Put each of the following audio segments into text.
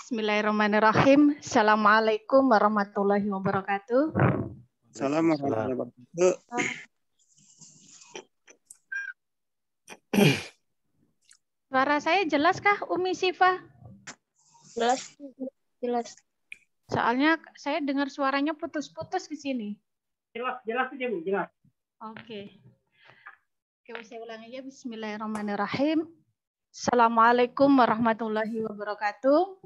Bismillahirrahmanirrahim. Assalamualaikum warahmatullahi wabarakatuh. Assalamualaikum warahmatullahi wabarakatuh. Suara saya jelaskah, Umi Sifa? Jelas. Soalnya saya dengar suaranya putus-putus di sini. Jelas aja, Bu, jelas. Oke, saya ulangi ya. Bismillahirrahmanirrahim. Assalamualaikum warahmatullahi wabarakatuh.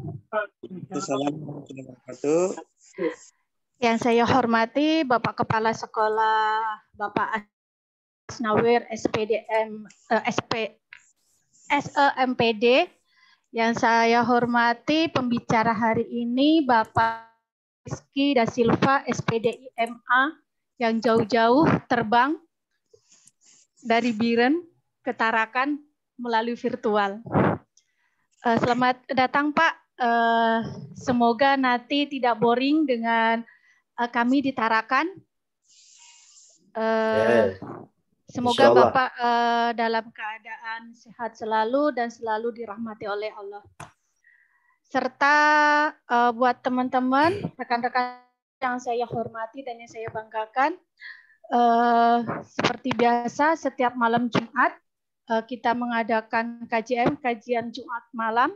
Assalamualaikum warahmatullahi wabarakatuh. Yang saya hormati Bapak Kepala Sekolah, Bapak Asnawir SEMPD. Yang saya hormati pembicara hari ini Bapak Rizky Da Silva SPD IMA yang jauh-jauh terbang dari Biren ke Tarakan melalui virtual. Selamat datang Pak. Semoga nanti tidak boring dengan kami di Tarakan. Semoga Bapak dalam keadaan sehat selalu dan selalu dirahmati oleh Allah. Serta buat teman-teman, rekan-rekan yang saya hormati dan yang saya banggakan, seperti biasa setiap malam Jumat kita mengadakan kajian Jumat malam.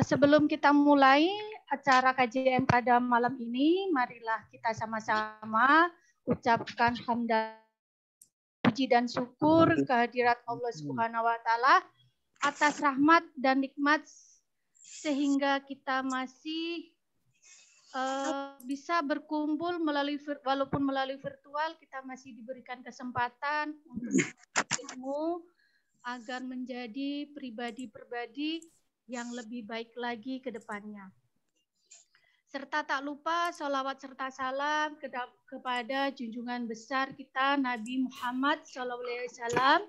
Sebelum kita mulai acara kajian pada malam ini, marilah kita sama-sama ucapkan hamdalah, puji dan syukur kehadirat Allah Subhanahu wa taala atas rahmat dan nikmat sehingga kita masih bisa berkumpul walaupun melalui virtual, kita masih diberikan kesempatan untuk ilmu agar menjadi pribadi-pribadi yang lebih baik lagi ke depannya. Serta tak lupa salawat serta salam kepada junjungan besar kita Nabi Muhammad SAW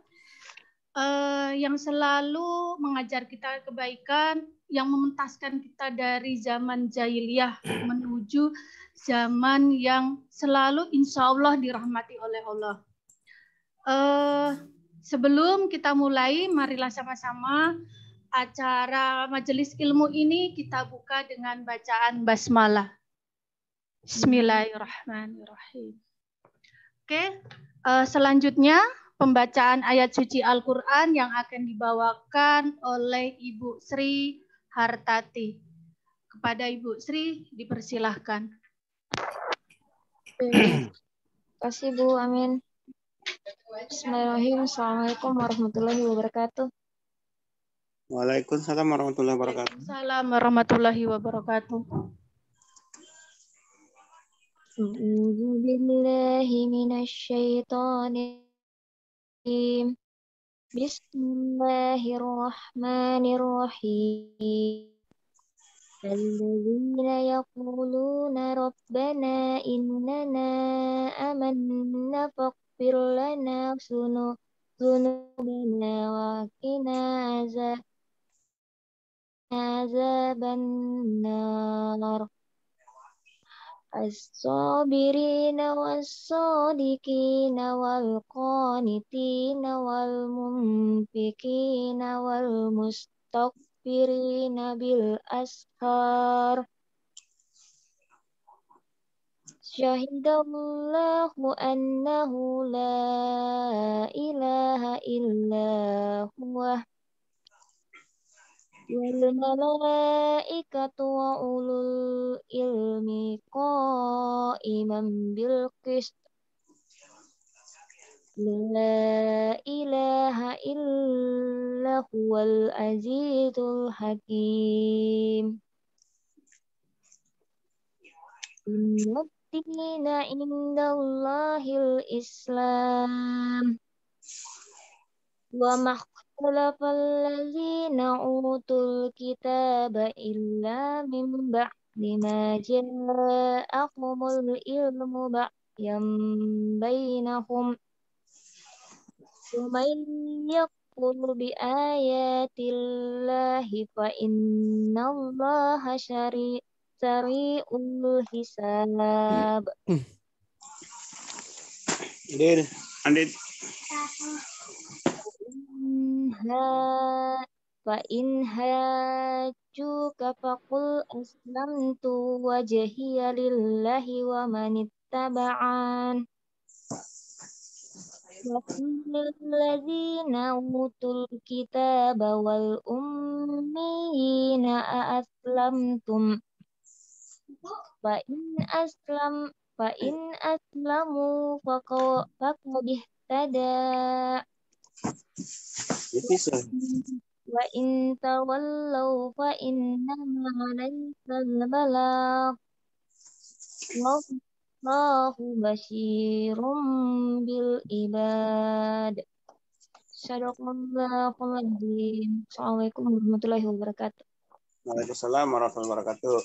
yang selalu mengajar kita kebaikan, yang mementaskan kita dari zaman jahiliyah menuju zaman yang selalu insya Allah dirahmati oleh Allah. Sebelum kita mulai, marilah sama-sama acara majelis ilmu ini kita buka dengan bacaan basmalah. Bismillahirrahmanirrahim. Oke, selanjutnya pembacaan ayat suci Al-Quran yang akan dibawakan oleh Ibu Sri Hartati. Kepada Ibu Sri dipersilahkan. Terima kasih Bu, amin. Bismillahirrahmanirrahim. Assalamualaikum warahmatullahi wabarakatuh. Waalaikumsalam warahmatullahi wabarakatuh. Waalaikumsalam warahmatullahi wabarakatuh. A'udzu billahi minasyaitonir rajim. Bismillahirrahmanirrahim. Alladzina yaquluna rabbana innana amanna faghfir lana dzunubana wa qina azaban nar. As-sabirina was-sadiqina wal-qanitina wal-munfikina wal-mustaghfirina bil-ashar. Syahidallahu annahu la ilaha illa huwa wal malaikatu wa ulul ilmi qa'iman bil qist. La ilaha illa huwal azizul hakim. Inna dina indallahil Islam. Wa makhtalafal ladzina utul kitaba illa min ba'di ma ja'ahumul ilmu ba'yam bainahum. Wa man yakfur bi ayatillahi fa innallaha sari'ul hisab. Andit. فإن هاجوك فقل أسلمت وجهي لله ومن اتبعن وقل للذين أوتوا الكتاب والأميين أأسلمتم فإن أسلموا فقد اهتدى وإن تولوا فإنما عليك البلاغ والله بشير بالعباد. Sadaqallahul Azim. Assalamualaikum warahmatullahi wabarakatuh. Waalaikumsalam warahmatullahi wabarakatuh.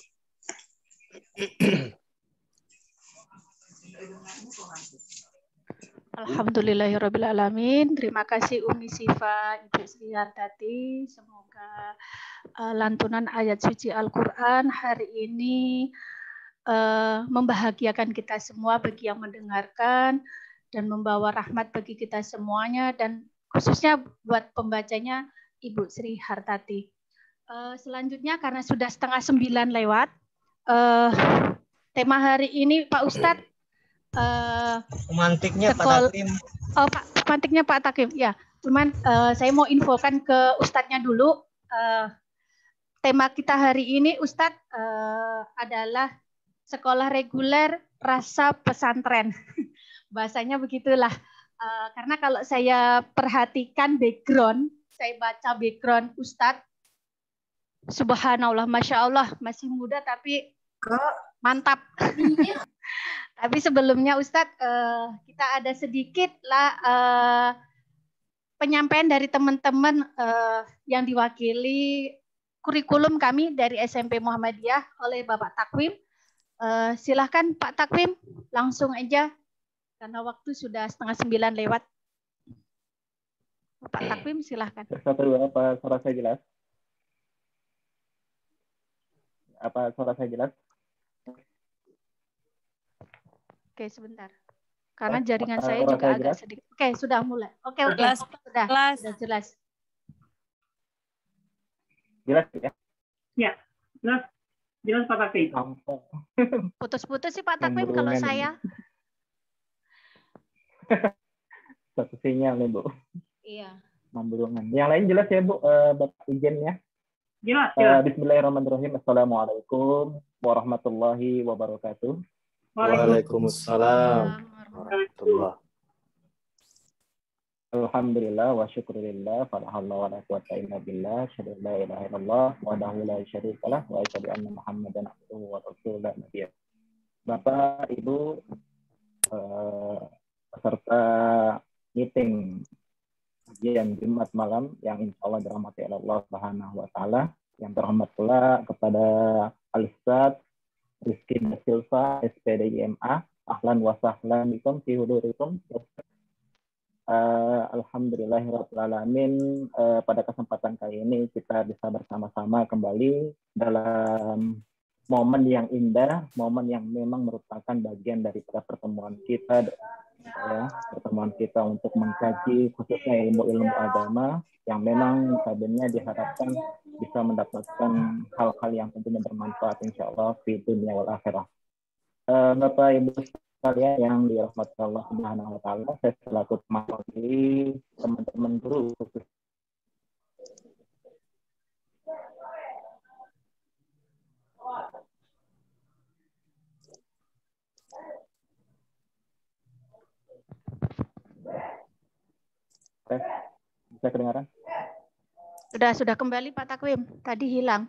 Alhamdulillahirrabbilalamin. Terima kasih Umi Sifa, Ibu Sri Hartati. Semoga lantunan ayat suci Al-Quran hari ini membahagiakan kita semua bagi yang mendengarkan dan membawa rahmat bagi kita semuanya dan khususnya buat pembacanya Ibu Sri Hartati. Selanjutnya karena sudah 8:30 lewat, tema hari ini Pak Ustadz pemantiknya Pak Takim. Oh, pemantiknya Pak Takim. Ya, cuman saya mau infokan ke Ustadznya dulu. Tema kita hari ini Ustadz adalah sekolah reguler rasa pesantren. Bahasanya begitulah. Karena kalau saya perhatikan background, saya baca background Ustadz, subhanallah, masya Allah, masih muda tapi mantap. Tapi sebelumnya Ustadz, kita ada sedikit lah penyampaian dari teman-teman yang diwakili kurikulum kami dari SMP Muhammadiyah oleh Bapak Takwim. Silahkan Pak Takwim, langsung aja karena waktu sudah 8:30 lewat. Pak Takwim silahkan. Satu dua, apa suara saya jelas? Apa suara saya jelas? Oke, sebentar. Karena jaringan saya juga agak sedikit. Oke, sudah mulai. Oke. Sudah jelas. Jelas ya? Ya, jelas Pak Takwim. Putus-putus sih Pak Takwim kalau saya. Satu sinyal nih Bu. Iya. Mambulungan. Yang lain jelas ya Bu, Bapak izin ya? Jelas. Bismillahirrahmanirrahim. Assalamualaikum warahmatullahi wabarakatuh. Waalaikumsalam warahmatullahi. Alhamdulillah wa syukurillah fala haula wala quwwata illa billah asyhadu an la ilaha illallah wahdahu la syarikalah wa asyhadu anna Muhammadan abduhu wa rasuluh. Bapak, Ibu, peserta meeting ujian Jumat malam yang insya Allah dirahmati Allah Subhanahu wa taala, yang terhormat pula kepada Al-Ustadz Rizky Silva, SPD IMA, ahlan wa sahlan bikum fi hudurikum. Alhamdulillahirrahmanirrahim. Pada kesempatan kali ini kita bisa bersama-sama kembali dalam momen yang indah, momen yang memang merupakan bagian daripada pertemuan kita, pertemuan kita untuk mengkaji khususnya ilmu-ilmu agama yang memang notabene diharapkan bisa mendapatkan hal-hal yang tentunya bermanfaat insya Allah di dunia wal akhirah. Bapak Ibu sekalian yang dirahmati Allah Subhanahu wa taala, saya selaku mewakili teman-teman guru khusus bisa kedengaran? Sudah kembali Pak Takwim. Tadi hilang.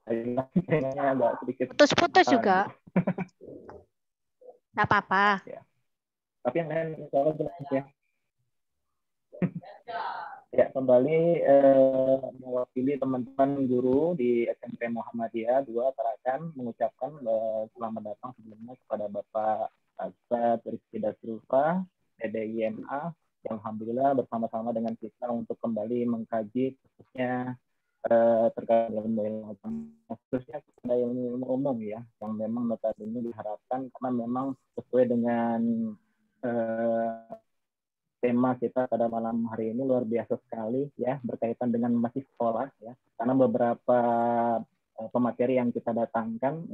Agak sedikit putus-putus juga. Nggak apa-apa. Ya. Tapi yang lain kalau jelas ya. Ya, kembali mewakili teman-teman guru di SMP Muhammadiyah 2 Tarakan mengucapkan selamat datang sebelumnya kepada Bapak Ustadz Rizky Silva, PDIMA, yang alhamdulillah bersama-sama dengan kita untuk kembali mengkaji khususnya terkait ilmu khususnya pada ilmu umum ya, yang memang notabene diharapkan karena memang sesuai dengan tema kita pada malam hari ini luar biasa sekali ya, berkaitan dengan masih sekolah ya. Karena beberapa pemateri yang kita datangkan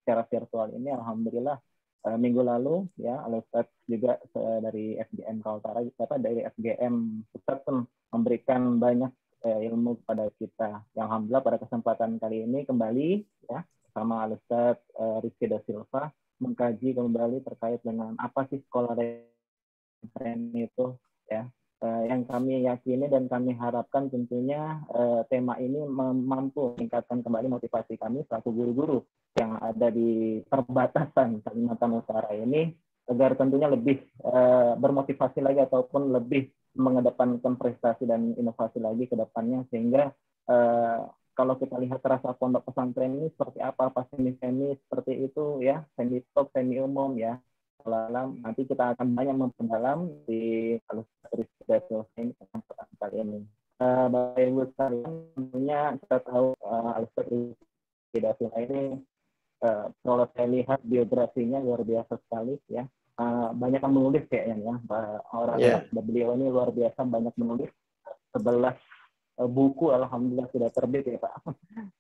secara virtual ini alhamdulillah minggu lalu ya Al-Ustadz juga dari FGM Kaltara dari FGM Pusat pun memberikan banyak ilmu kepada kita. Yang alhamdulillah pada kesempatan kali ini kembali ya sama Al-Ustadz Rizky Da Silva mengkaji kembali terkait dengan apa sih sekolah referensi itu ya. Yang kami yakini dan kami harapkan tentunya tema ini mampu meningkatkan kembali motivasi kami selaku guru-guru yang ada di perbatasan Kalimantan Utara ini agar tentunya lebih bermotivasi lagi ataupun lebih mengedepankan prestasi dan inovasi lagi ke depannya, sehingga kalau kita lihat rasa pondok pesantren ini seperti apa semi-semi seperti itu ya, semi top, semi umum ya. Nanti kita akan banyak memperdalam di Al-Ustadz ini kesempatan kali ini. Bapak Ibu sekalian, tentunya kita tahu Al-Ustadz ini kalau saya lihat biografinya luar biasa sekali ya. Banyak yang menulis kayaknya ya. Beliau ini luar biasa banyak menulis. 11 buku alhamdulillah sudah terbit ya Pak.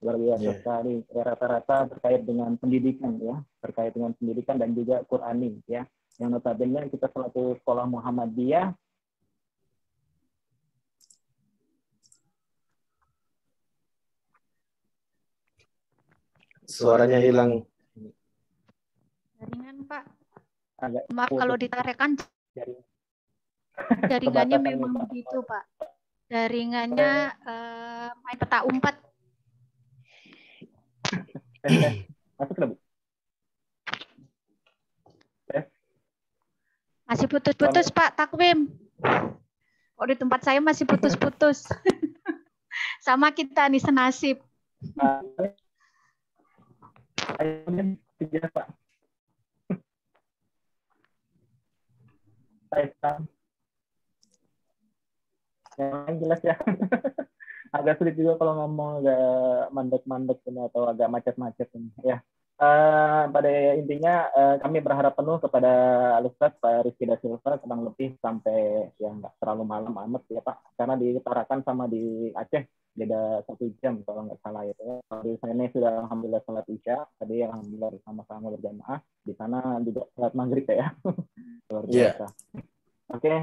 Luar biasa sekali. Rata-rata terkait dengan pendidikan ya, terkait dengan pendidikan dan juga Qurani ya. Yang notabene kita selaku sekolah Muhammadiyah Suaranya hilang. Jaringan Pak. Agak Maaf kalau ditarekkan jaringannya memang begitu Pak. Jaringannya main peta umpat. Masuk ke Bu? Masih putus-putus Pak Takwim. Oh di tempat saya masih putus-putus. Sama kita nih senasib. Pak. Yang jelas ya. Agak sulit juga kalau ngomong agak mandek-mandek ini atau agak macet-macet ini ya. Pada intinya kami berharap penuh kepada Al-Ustadz Pak Rizky Da Silva kurang lebih sampai yang nggak terlalu malam amat ya Pak, karena di Tarakan sama di Aceh beda 1 jam kalau nggak salah itu ya. Di sana sudah alhamdulillah salat isya, tadi alhamdulillah bersama-sama berjamaah, di sana juga salat maghrib ya. Luar biasa. Oke.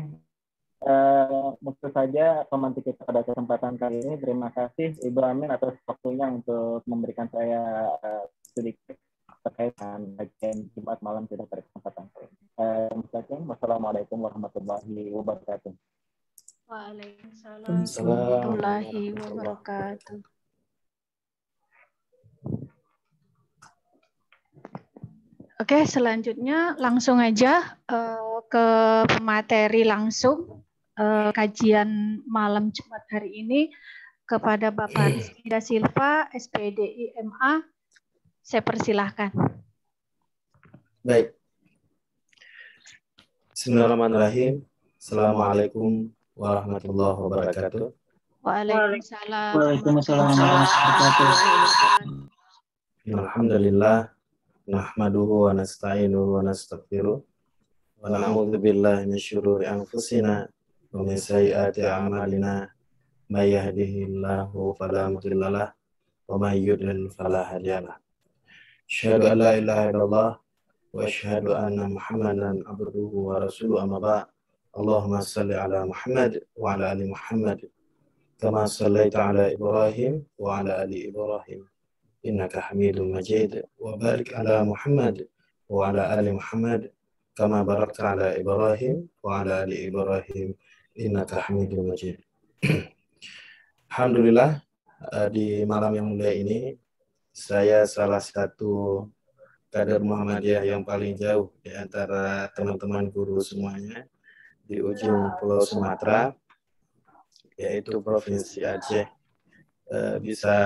Mungkin saja pemantik kita pada kesempatan kali ini. Terima kasih Ibu Amin atas waktunya untuk memberikan saya sedikit terkait dengan kajian Jumat malam kita pada kesempatan kali ini. Wassalamualaikum warahmatullahi wabarakatuh. Waalaikumsalam warahmatullahi wabarakatuh. Oke, selanjutnya langsung aja ke pemateri langsung kajian malam Jumat hari ini kepada Bapak Rizky Da Silva, SPDI MA. Saya persilahkan. Baik. Bismillahirrahmanirrahim. Assalamualaikum warahmatullahi wabarakatuh. Waalaikumsalam. Waalaikumsalam warahmatullahi wabarakatuh. Alhamdulillah. Nahmaduhu wa nasta'inuhu wa nastaghfiruh. Wa na'udzu billahi min syururi anfusina wa min sayyiati a'malina. May yahdihillahu fala mudilla lahu wa may yudlil fala hadiya lahu. Asyhadu an la ilaha illallah wa asyhadu anna Muhammadan abduhu wa rasuluhu amma ba'd. Allahumma shalli ala Muhammad wa ala ali Muhammad kama shallaita ala Ibrahim wa ala ali Ibrahim innaka Hamidum Majid wa barik ala Muhammad wa ala ali Muhammad kama barakta ala Ibrahim wa ala ali Ibrahim innaka Hamidum Majid. Alhamdulillah, di malam yang mulia ini saya salah satu kader Muhammadiyah yang paling jauh di antara teman-teman guru semuanya di ujung Pulau Sumatera, yaitu Provinsi Aceh, bisa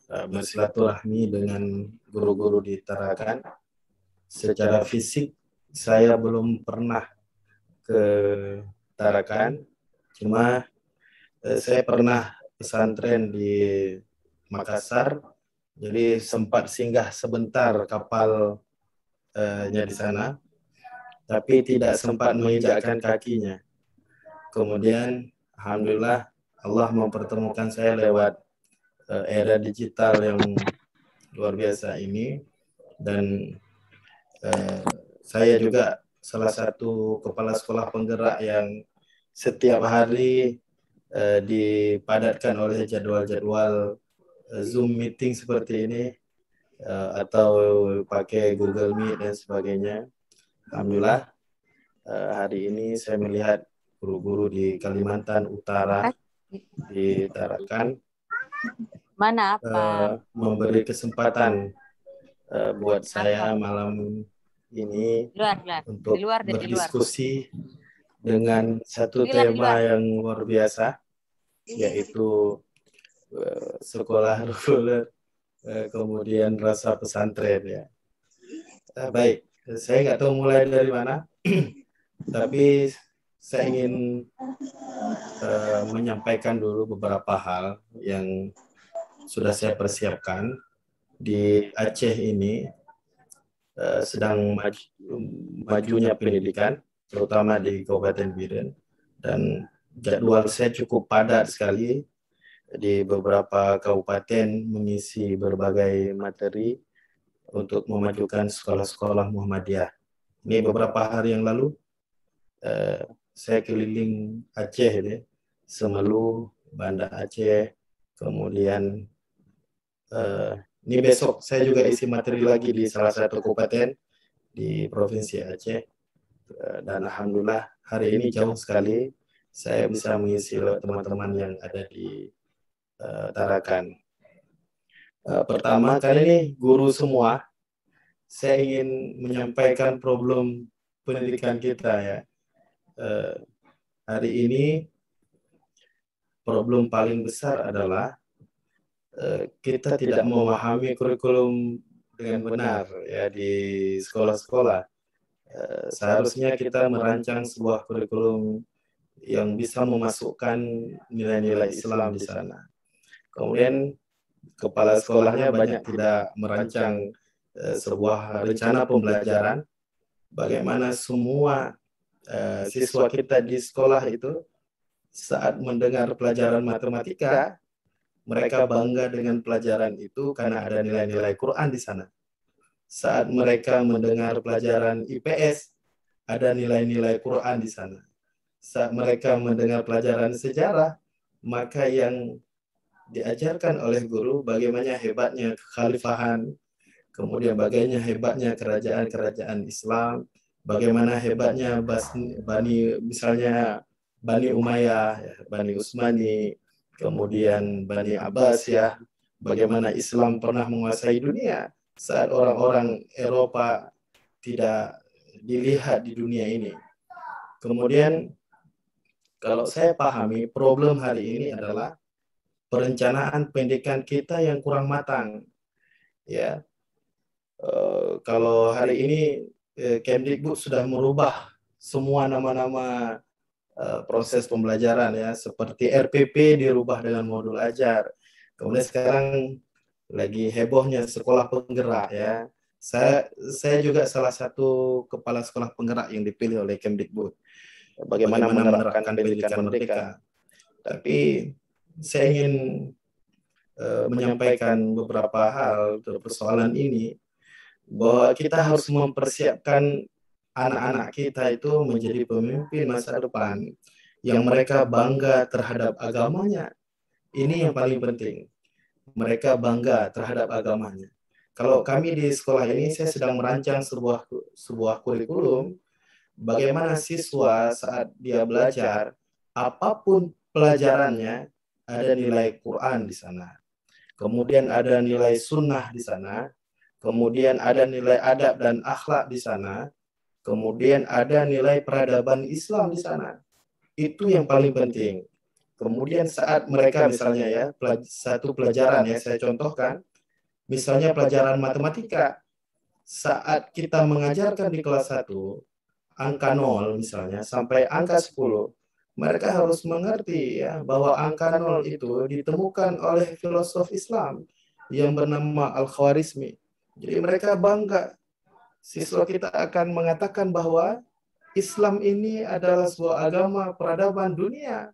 bersilaturahmi dengan guru-guru di Tarakan. Secara fisik saya belum pernah ke Tarakan, cuma saya pernah pesantren di Makassar, jadi sempat singgah sebentar kapalnya di sana, tapi tidak sempat menginjakkan kakinya. kemudian alhamdulillah Allah mempertemukan saya lewat era digital yang luar biasa ini, dan saya juga salah satu kepala sekolah penggerak yang setiap hari dipadatkan oleh jadwal-jadwal Zoom meeting seperti ini, atau pakai Google Meet dan sebagainya. Alhamdulillah hari ini saya melihat guru-guru di Kalimantan Utara, di Tarakan, memberi kesempatan buat saya malam ini untuk berdiskusi dengan satu tema yang luar biasa, yaitu sekolah reguler, kemudian rasa pesantren ya. Baik, saya nggak tahu mulai dari mana, tapi saya ingin menyampaikan dulu beberapa hal yang sudah saya persiapkan. Di Aceh ini sedang majunya pendidikan, terutama di Kabupaten Biren, dan jadwal saya cukup padat sekali di beberapa kabupaten mengisi berbagai materi untuk memajukan sekolah-sekolah Muhammadiyah. Ini beberapa hari yang lalu saya keliling Aceh, Semelu, Banda Aceh, kemudian ini besok saya juga isi materi lagi di salah satu kabupaten di Provinsi Aceh, dan alhamdulillah hari ini jauh sekali saya bisa mengisi teman-teman yang ada di Tarakan. Pertama kali ini guru semua, saya ingin menyampaikan problem pendidikan kita ya. Hari ini problem paling besar adalah kita tidak memahami kurikulum dengan benar ya di sekolah-sekolah. Seharusnya kita merancang sebuah kurikulum yang bisa memasukkan nilai-nilai Islam di sana. Kemudian kepala sekolahnya banyak tidak merancang sebuah rencana pembelajaran bagaimana semua siswa kita di sekolah itu saat mendengar pelajaran matematika, mereka bangga dengan pelajaran itu karena ada nilai-nilai Quran di sana. Saat mereka mendengar pelajaran IPS, ada nilai-nilai Quran di sana. Saat mereka mendengar pelajaran sejarah, maka yang diajarkan oleh guru bagaimana hebatnya kekhalifahan, kemudian bagaimana hebatnya kerajaan-kerajaan Islam, bagaimana hebatnya misalnya Bani Umayyah, Bani Utsmani, kemudian Bani Abbas ya, bagaimana Islam pernah menguasai dunia saat orang-orang Eropa tidak dilihat di dunia ini. Kemudian kalau saya pahami problem hari ini adalah perencanaan pendidikan kita yang kurang matang. Ya, kalau hari ini Kemdikbud sudah merubah semua nama-nama proses pembelajaran ya, seperti RPP dirubah dengan modul ajar. Kemudian sekarang lagi hebohnya sekolah penggerak ya. Saya juga salah satu kepala sekolah penggerak yang dipilih oleh Kemdikbud. Bagaimana menerapkan pendidikan merdeka. Tapi saya ingin menyampaikan beberapa hal terhadap persoalan ini, bahwa kita harus mempersiapkan anak-anak kita itu menjadi pemimpin masa depan yang mereka bangga terhadap agamanya. Ini yang paling penting. Mereka bangga terhadap agamanya. Kalau kami di sekolah ini, saya sedang merancang sebuah kurikulum bagaimana siswa saat dia belajar, apapun pelajarannya, ada nilai Quran di sana. Kemudian ada nilai sunnah di sana. Kemudian ada nilai adab dan akhlak di sana. Kemudian ada nilai peradaban Islam di sana. Itu yang paling penting. Kemudian saat mereka misalnya ya, satu pelajaran ya saya contohkan, misalnya pelajaran matematika. Saat kita mengajarkan di kelas 1, angka 0 misalnya, sampai angka 10, mereka harus mengerti ya, bahwa angka 0 itu ditemukan oleh filosof Islam yang bernama Al-Khwarizmi. Jadi mereka bangga. Siswa kita akan mengatakan bahwa Islam ini adalah sebuah agama peradaban dunia.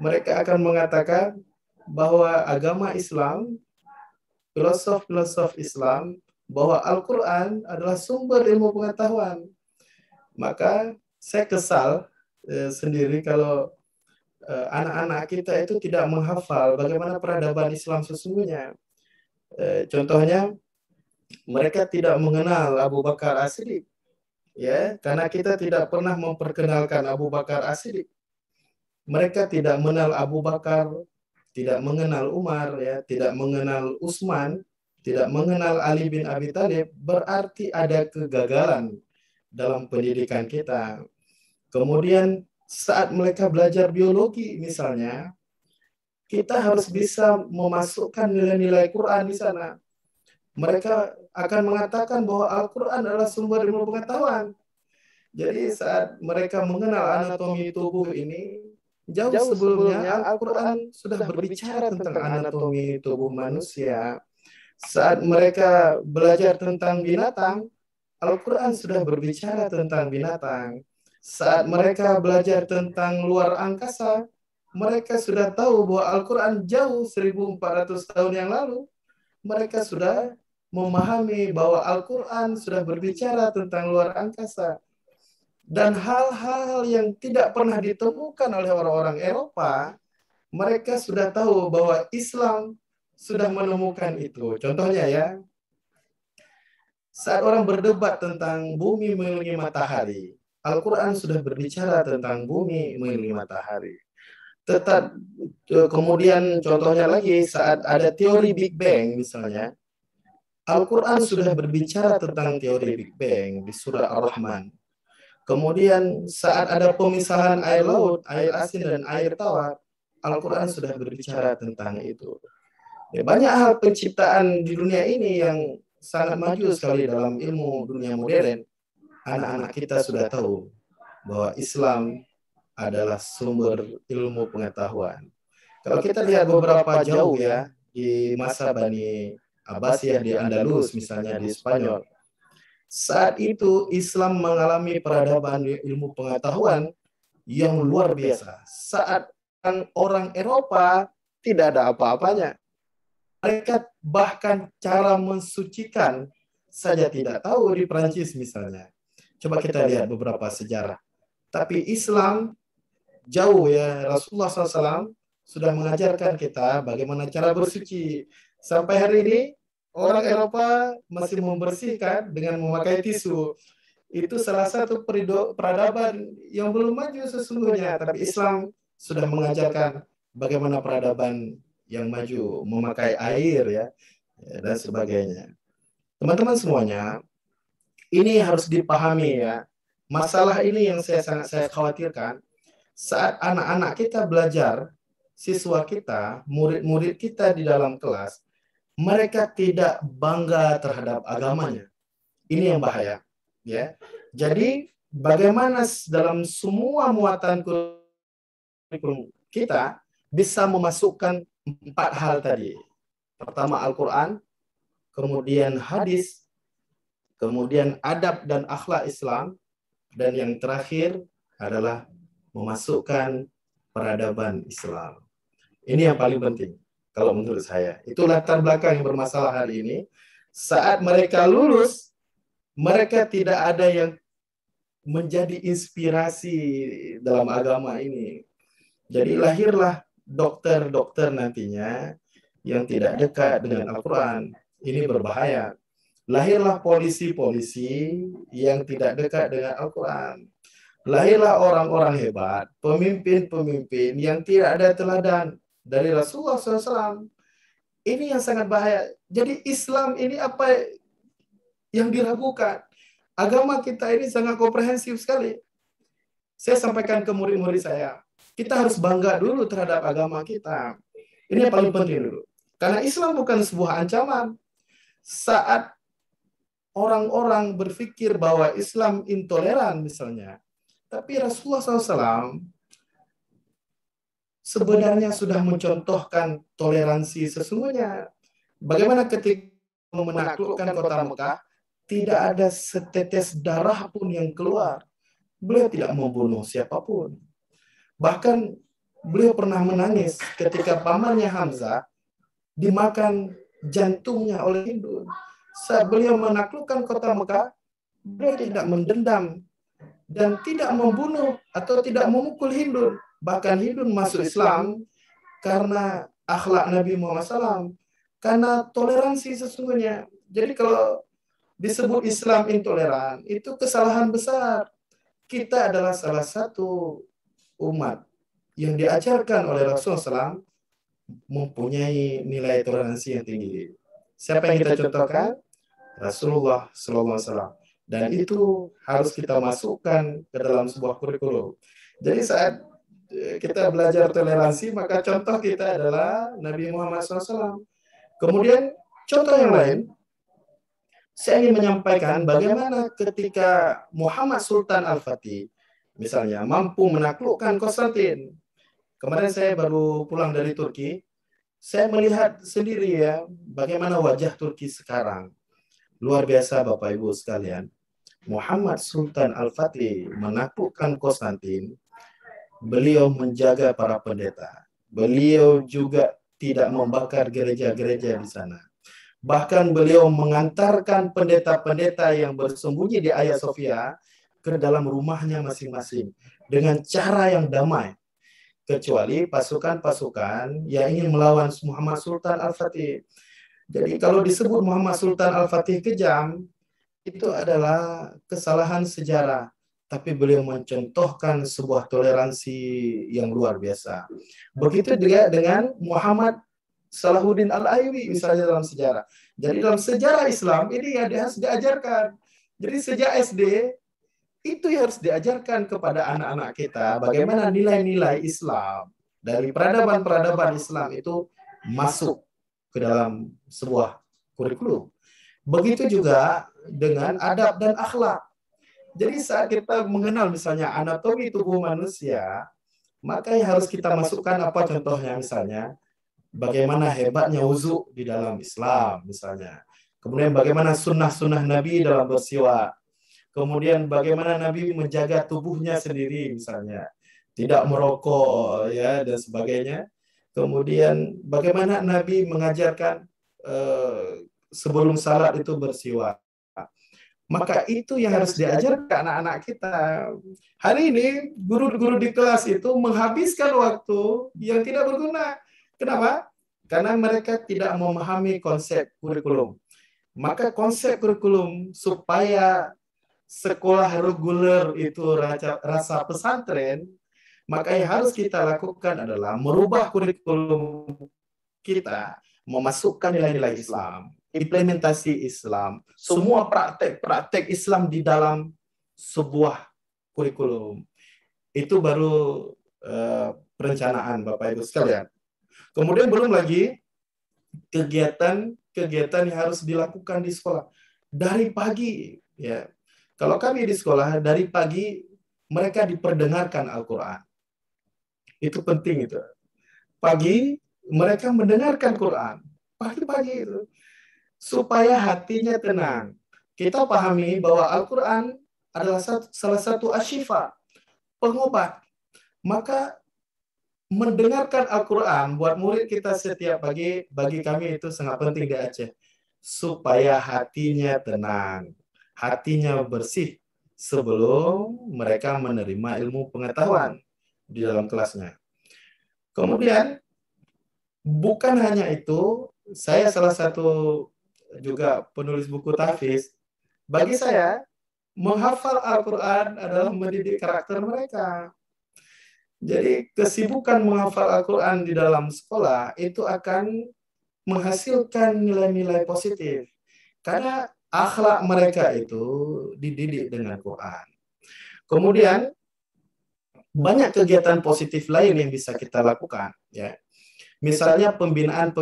Mereka akan mengatakan bahwa agama Islam, filosof-filosof Islam, bahwa Al-Quran adalah sumber ilmu pengetahuan. Maka saya kesal sendiri kalau anak-anak kita itu tidak menghafal bagaimana peradaban Islam sesungguhnya. Contohnya, mereka tidak mengenal Abu Bakar As-Siddiq, ya, karena kita tidak pernah memperkenalkan Abu Bakar As-Siddiq. Mereka tidak mengenal Abu Bakar, tidak mengenal Umar, ya, tidak mengenal Utsman, tidak mengenal Ali bin Abi Thalib, berarti ada kegagalan dalam pendidikan kita. Kemudian saat mereka belajar biologi misalnya, kita harus bisa memasukkan nilai-nilai Quran di sana. Mereka akan mengatakan bahwa Al-Quran adalah sumber ilmu pengetahuan. Jadi saat mereka mengenal anatomi tubuh ini, jauh sebelumnya Al-Quran sudah berbicara tentang anatomi tubuh manusia. Saat mereka belajar tentang binatang, Al-Quran sudah berbicara tentang binatang. Saat mereka belajar tentang luar angkasa, mereka sudah tahu bahwa Al-Quran jauh 1400 tahun yang lalu. Mereka sudah memahami bahwa Al-Quran sudah berbicara tentang luar angkasa. Dan hal-hal yang tidak pernah ditemukan oleh orang-orang Eropa, mereka sudah tahu bahwa Islam sudah menemukan itu. Contohnya ya, saat orang berdebat tentang bumi mengelilingi matahari, Al-Quran sudah berbicara tentang bumi mengelilingi matahari. Kemudian contohnya lagi, saat ada teori Big Bang misalnya, Al-Quran sudah berbicara tentang teori Big Bang di surah Ar-Rahman. Kemudian saat ada pemisahan air laut, air asin dan air tawar, Al-Quran sudah berbicara tentang itu. Ya, banyak hal penciptaan di dunia ini yang sangat maju sekali dalam ilmu dunia modern. Anak-anak kita sudah tahu bahwa Islam adalah sumber ilmu pengetahuan. Kalau kita lihat beberapa jauh ya, di masa Bani Abbasiyah di Andalus misalnya di Spanyol, saat itu Islam mengalami peradaban ilmu pengetahuan yang luar biasa. Saat orang Eropa tidak ada apa-apanya. Mereka bahkan cara mensucikan saja tidak tahu di Perancis misalnya. Coba kita lihat beberapa sejarah. Tapi Islam jauh ya, Rasulullah SAW sudah mengajarkan kita bagaimana cara bersuci. Sampai hari ini orang Eropa masih membersihkan dengan memakai tisu. Itu salah satu peradaban yang belum maju sesungguhnya. Tapi Islam sudah mengajarkan bagaimana peradaban yang maju, memakai air ya, dan sebagainya. Teman-teman semuanya, ini harus dipahami ya. Masalah ini yang saya khawatirkan. Saat anak-anak kita belajar, siswa kita, murid-murid kita di dalam kelas, mereka tidak bangga terhadap agamanya. Ini yang bahaya, ya. Jadi bagaimana dalam semua muatan kurikulum kita bisa memasukkan 4 hal tadi. Pertama Al-Quran, kemudian hadis, kemudian adab dan akhlak Islam, dan yang terakhir adalah memasukkan peradaban Islam. Ini yang paling penting. Kalau menurut saya, itu latar belakang yang bermasalah hari ini. Saat mereka lulus, mereka tidak ada yang menjadi inspirasi dalam agama ini. Jadi lahirlah dokter-dokter nantinya yang tidak dekat dengan Al-Quran. Ini berbahaya. Lahirlah polisi-polisi yang tidak dekat dengan Al-Quran. Lahirlah orang-orang hebat, pemimpin-pemimpin yang tidak ada teladan dari Rasulullah SAW. Ini yang sangat bahaya. Jadi Islam ini apa yang diragukan? Agama kita ini sangat komprehensif sekali. Saya sampaikan ke murid-murid saya, kita harus bangga dulu terhadap agama kita. Ini yang paling penting dulu. Karena Islam bukan sebuah ancaman. Saat orang-orang berpikir bahwa Islam intoleran misalnya, tapi Rasulullah SAW sebenarnya sudah mencontohkan toleransi sesungguhnya. Bagaimana ketika menaklukkan kota Mekah, tidak ada setetes darah pun yang keluar. beliau tidak membunuh siapapun. Bahkan beliau pernah menangis ketika pamannya Hamzah dimakan jantungnya oleh Hindun. Saat beliau menaklukkan kota Mekah, beliau tidak mendendam dan tidak membunuh atau tidak memukul Hindun. Bahkan Hindun masuk Islam karena akhlak Nabi Muhammad SAW, karena toleransi sesungguhnya. Jadi kalau disebut Islam intoleran, itu kesalahan besar. Kita adalah salah satu umat yang diajarkan oleh Rasulullah SAW mempunyai nilai toleransi yang tinggi. Siapa yang kita contohkan? Rasulullah SAW. Dan itu harus kita masukkan ke dalam sebuah kurikulum. Jadi saat kita belajar toleransi, maka contoh kita adalah Nabi Muhammad SAW. Kemudian contoh yang lain, saya ingin menyampaikan bagaimana ketika Muhammad Sultan Al-Fatih misalnya mampu menaklukkan Konstantin. Kemarin saya baru pulang dari Turki, saya melihat sendiri ya bagaimana wajah Turki sekarang. Luar biasa Bapak Ibu sekalian. Muhammad Sultan Al-Fatih menaklukkan Konstantin. Beliau menjaga para pendeta. Beliau juga tidak membakar gereja-gereja di sana. Bahkan beliau mengantarkan pendeta-pendeta yang bersembunyi di Hagia Sophia ke dalam rumahnya masing-masing dengan cara yang damai. Kecuali pasukan-pasukan yang ingin melawan Muhammad Sultan Al-Fatih. Jadi kalau disebut Muhammad Sultan Al-Fatih kejam, itu adalah kesalahan sejarah. Tapi beliau mencontohkan sebuah toleransi yang luar biasa. Begitu juga dengan Muhammad Salahuddin Al-Ayyubi misalnya dalam sejarah. Jadi dalam sejarah Islam ini yang harus diajarkan. Jadi sejak SD itu yang harus diajarkan kepada anak-anak kita bagaimana nilai-nilai Islam dari peradaban-peradaban Islam itu masuk ke dalam sebuah kurikulum. Begitu juga dengan adab dan akhlak. Jadi saat kita mengenal misalnya anatomi tubuh manusia, maka yang harus kita masukkan apa contohnya misalnya bagaimana hebatnya wudu di dalam Islam misalnya. Kemudian bagaimana sunnah-sunnah Nabi dalam bersiwak. Kemudian bagaimana Nabi menjaga tubuhnya sendiri misalnya, tidak merokok ya dan sebagainya. Kemudian bagaimana Nabi mengajarkan sebelum salat itu bersiwak. Maka itu yang harus diajarkan ke anak-anak kita. Hari ini guru-guru di kelas itu menghabiskan waktu yang tidak berguna. Kenapa? Karena mereka tidak memahami konsep kurikulum. Maka konsep kurikulum supaya sekolah reguler itu rasa pesantren, maka yang harus kita lakukan adalah merubah kurikulum kita, memasukkan nilai-nilai Islam, implementasi Islam, semua praktek-praktek Islam di dalam sebuah kurikulum. Itu baru perencanaan Bapak Ibu sekalian. Kemudian belum lagi kegiatan yang harus dilakukan di sekolah. Dari pagi, ya. Kalau kami di sekolah, dari pagi mereka diperdengarkan Al-Quran. Itu penting itu. Pagi mereka mendengarkan Quran. Pagi-pagi itu. Supaya hatinya tenang. Kita pahami bahwa Al-Quran adalah salah satu asyifa, pengobat. Maka mendengarkan Al-Quran buat murid kita setiap pagi, bagi kami itu sangat penting di Aceh. Supaya hatinya tenang, hatinya bersih sebelum mereka menerima ilmu pengetahuan di dalam kelasnya. Kemudian, bukan hanya itu, saya salah satu juga penulis buku tahfiz. Bagi saya, menghafal Al-Quran adalah mendidik karakter mereka. Jadi kesibukan menghafal Al-Quran di dalam sekolah itu akan menghasilkan nilai-nilai positif. Karena akhlak mereka itu dididik dengan Quran. Kemudian banyak kegiatan positif lain yang bisa kita lakukan. Ya, misalnya pembinaan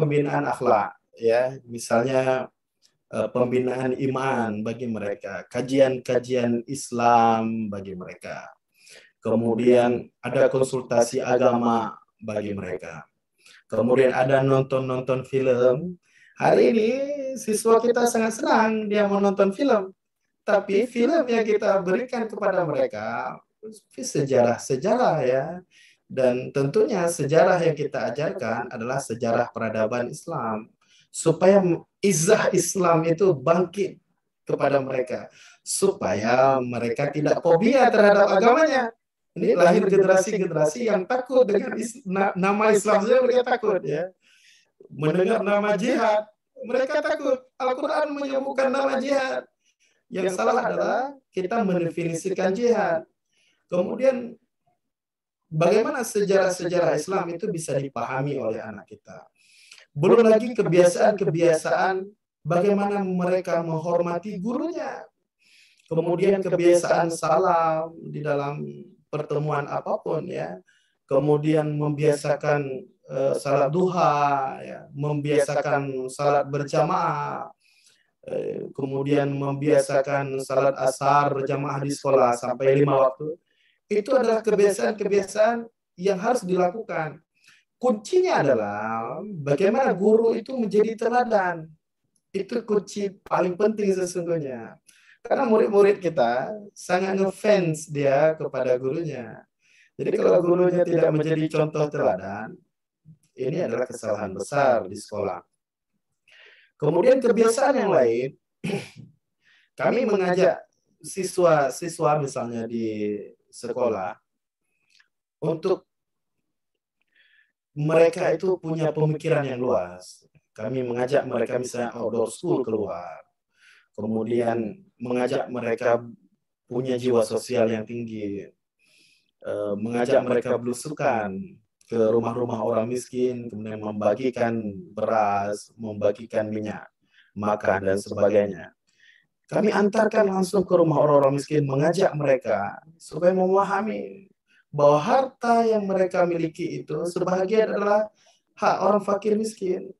akhlak. Ya, misalnya pembinaan iman bagi mereka, kajian-kajian Islam bagi mereka. Kemudian ada konsultasi agama bagi mereka. Kemudian ada nonton film. Hari ini siswa kita sangat senang dia menonton film. Tapi film yang kita berikan kepada mereka sejarah-sejarah ya. Dan tentunya sejarah yang kita ajarkan adalah sejarah peradaban Islam. Supaya izah Islam itu bangkit kepada mereka. Supaya mereka tidak fobia terhadap agamanya. Ini lahir generasi-generasi yang takut dengan nama Islam saja mereka takut ya. Mendengar nama jihad, mereka takut. Al-Quran menyebutkan nama jihad. Yang salah adalah kita mendefinisikan jihad. Kemudian bagaimana sejarah-sejarah Islam itu bisa dipahami oleh anak kita. Belum lagi kebiasaan-kebiasaan bagaimana mereka menghormati gurunya. Kemudian kebiasaan salam di dalam pertemuan apapun ya. Kemudian membiasakan salat duha, ya. Membiasakan salat berjamaah. Kemudian membiasakan salat asar berjamaah di sekolah sampai 5 waktu. Itu adalah kebiasaan-kebiasaan yang harus dilakukan. Kuncinya adalah bagaimana guru itu menjadi teladan. Itu kunci paling penting sesungguhnya. Karena murid-murid kita sangat ngefans dia kepada gurunya. Jadi kalau gurunya tidak menjadi contoh teladan, ini adalah kesalahan besar di sekolah. Kemudian kebiasaan yang lain, kami mengajak siswa misalnya di sekolah untuk mereka itu punya pemikiran yang luas. Kami mengajak mereka misalnya outdoor school keluar. Kemudian mengajak mereka punya jiwa sosial yang tinggi. Mengajak mereka belusukan ke rumah-rumah orang miskin, kemudian membagikan beras, membagikan minyak makan dan sebagainya. Kami antarkan langsung ke rumah orang-orang miskin, mengajak mereka supaya memahami bahwa harta yang mereka miliki itu sebahagian adalah hak orang fakir miskin.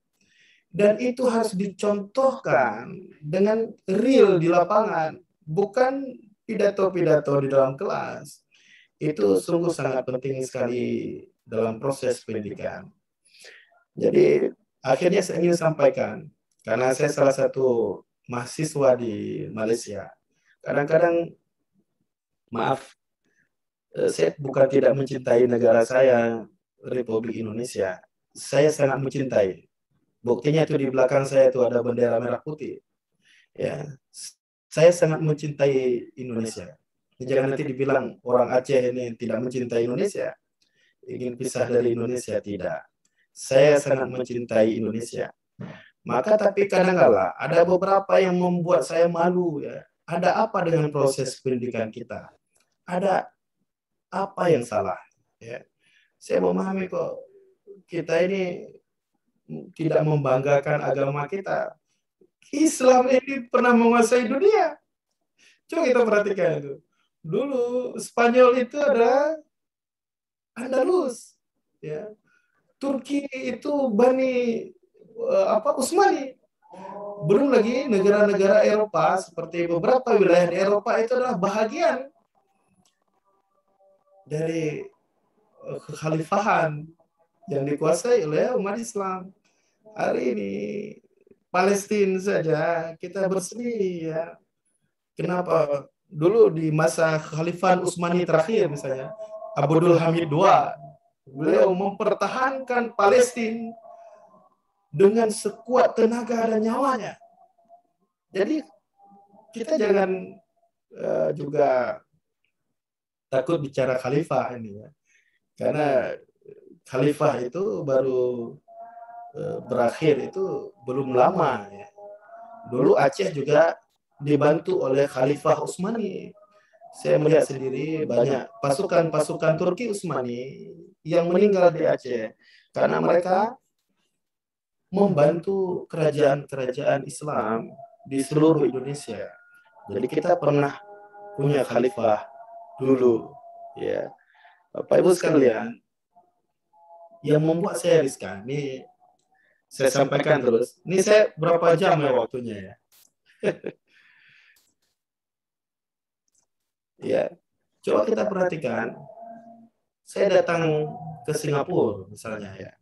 Dan itu harus dicontohkan dengan real di lapangan, bukan pidato-pidato di dalam kelas. Itu sungguh sangat penting sekali dalam proses pendidikan. Jadi akhirnya saya ingin sampaikan, karena saya salah satu mahasiswa di Malaysia. Kadang-kadang, maaf, saya bukan tidak mencintai negara saya, Republik Indonesia. Saya sangat mencintai. Buktinya itu di belakang saya itu ada bendera merah putih. Ya, saya sangat mencintai Indonesia. Jangan nanti dibilang orang Aceh ini tidak mencintai Indonesia, ingin pisah dari Indonesia, tidak. Saya sangat mencintai Indonesia. Maka tapi kadang-kala ada beberapa yang membuat saya malu ya. Ada apa dengan proses pendidikan kita? Ada apa yang salah? Ya. Saya memahami kok kita ini tidak membanggakan agama kita. Islam ini pernah menguasai dunia. Coba kita perhatikan itu. Dulu Spanyol itu ada Andalus, ya. Turki itu Bani Utsmani. Belum lagi negara-negara Eropa seperti beberapa wilayah di Eropa itu adalah bahagian dari kekhalifahan yang dikuasai oleh umat Islam. Hari ini Palestina saja kita bersedih ya. Kenapa? Dulu di masa kekhalifahan Utsmani terakhir misalnya, Abdul Hamid II, beliau mempertahankan Palestina dengan sekuat tenaga dan nyawanya. Jadi kita jangan juga takut bicara khalifah ini ya. Karena khalifah itu baru berakhir itu belum lama ya. Dulu Aceh juga dibantu oleh Khalifah Utsmani. Saya melihat sendiri banyak pasukan-pasukan Turki Utsmani yang meninggal di Aceh karena mereka membantu kerajaan-kerajaan Islam di seluruh Indonesia. Jadi kita pernah punya khalifah dulu ya. Bapak Ibu sekalian, yang membuat saya riskan ini saya sampaikan terus. Ini saya berapa jam ya waktunya ya? Ya, coba kita perhatikan. Saya datang ke Singapura misalnya ya.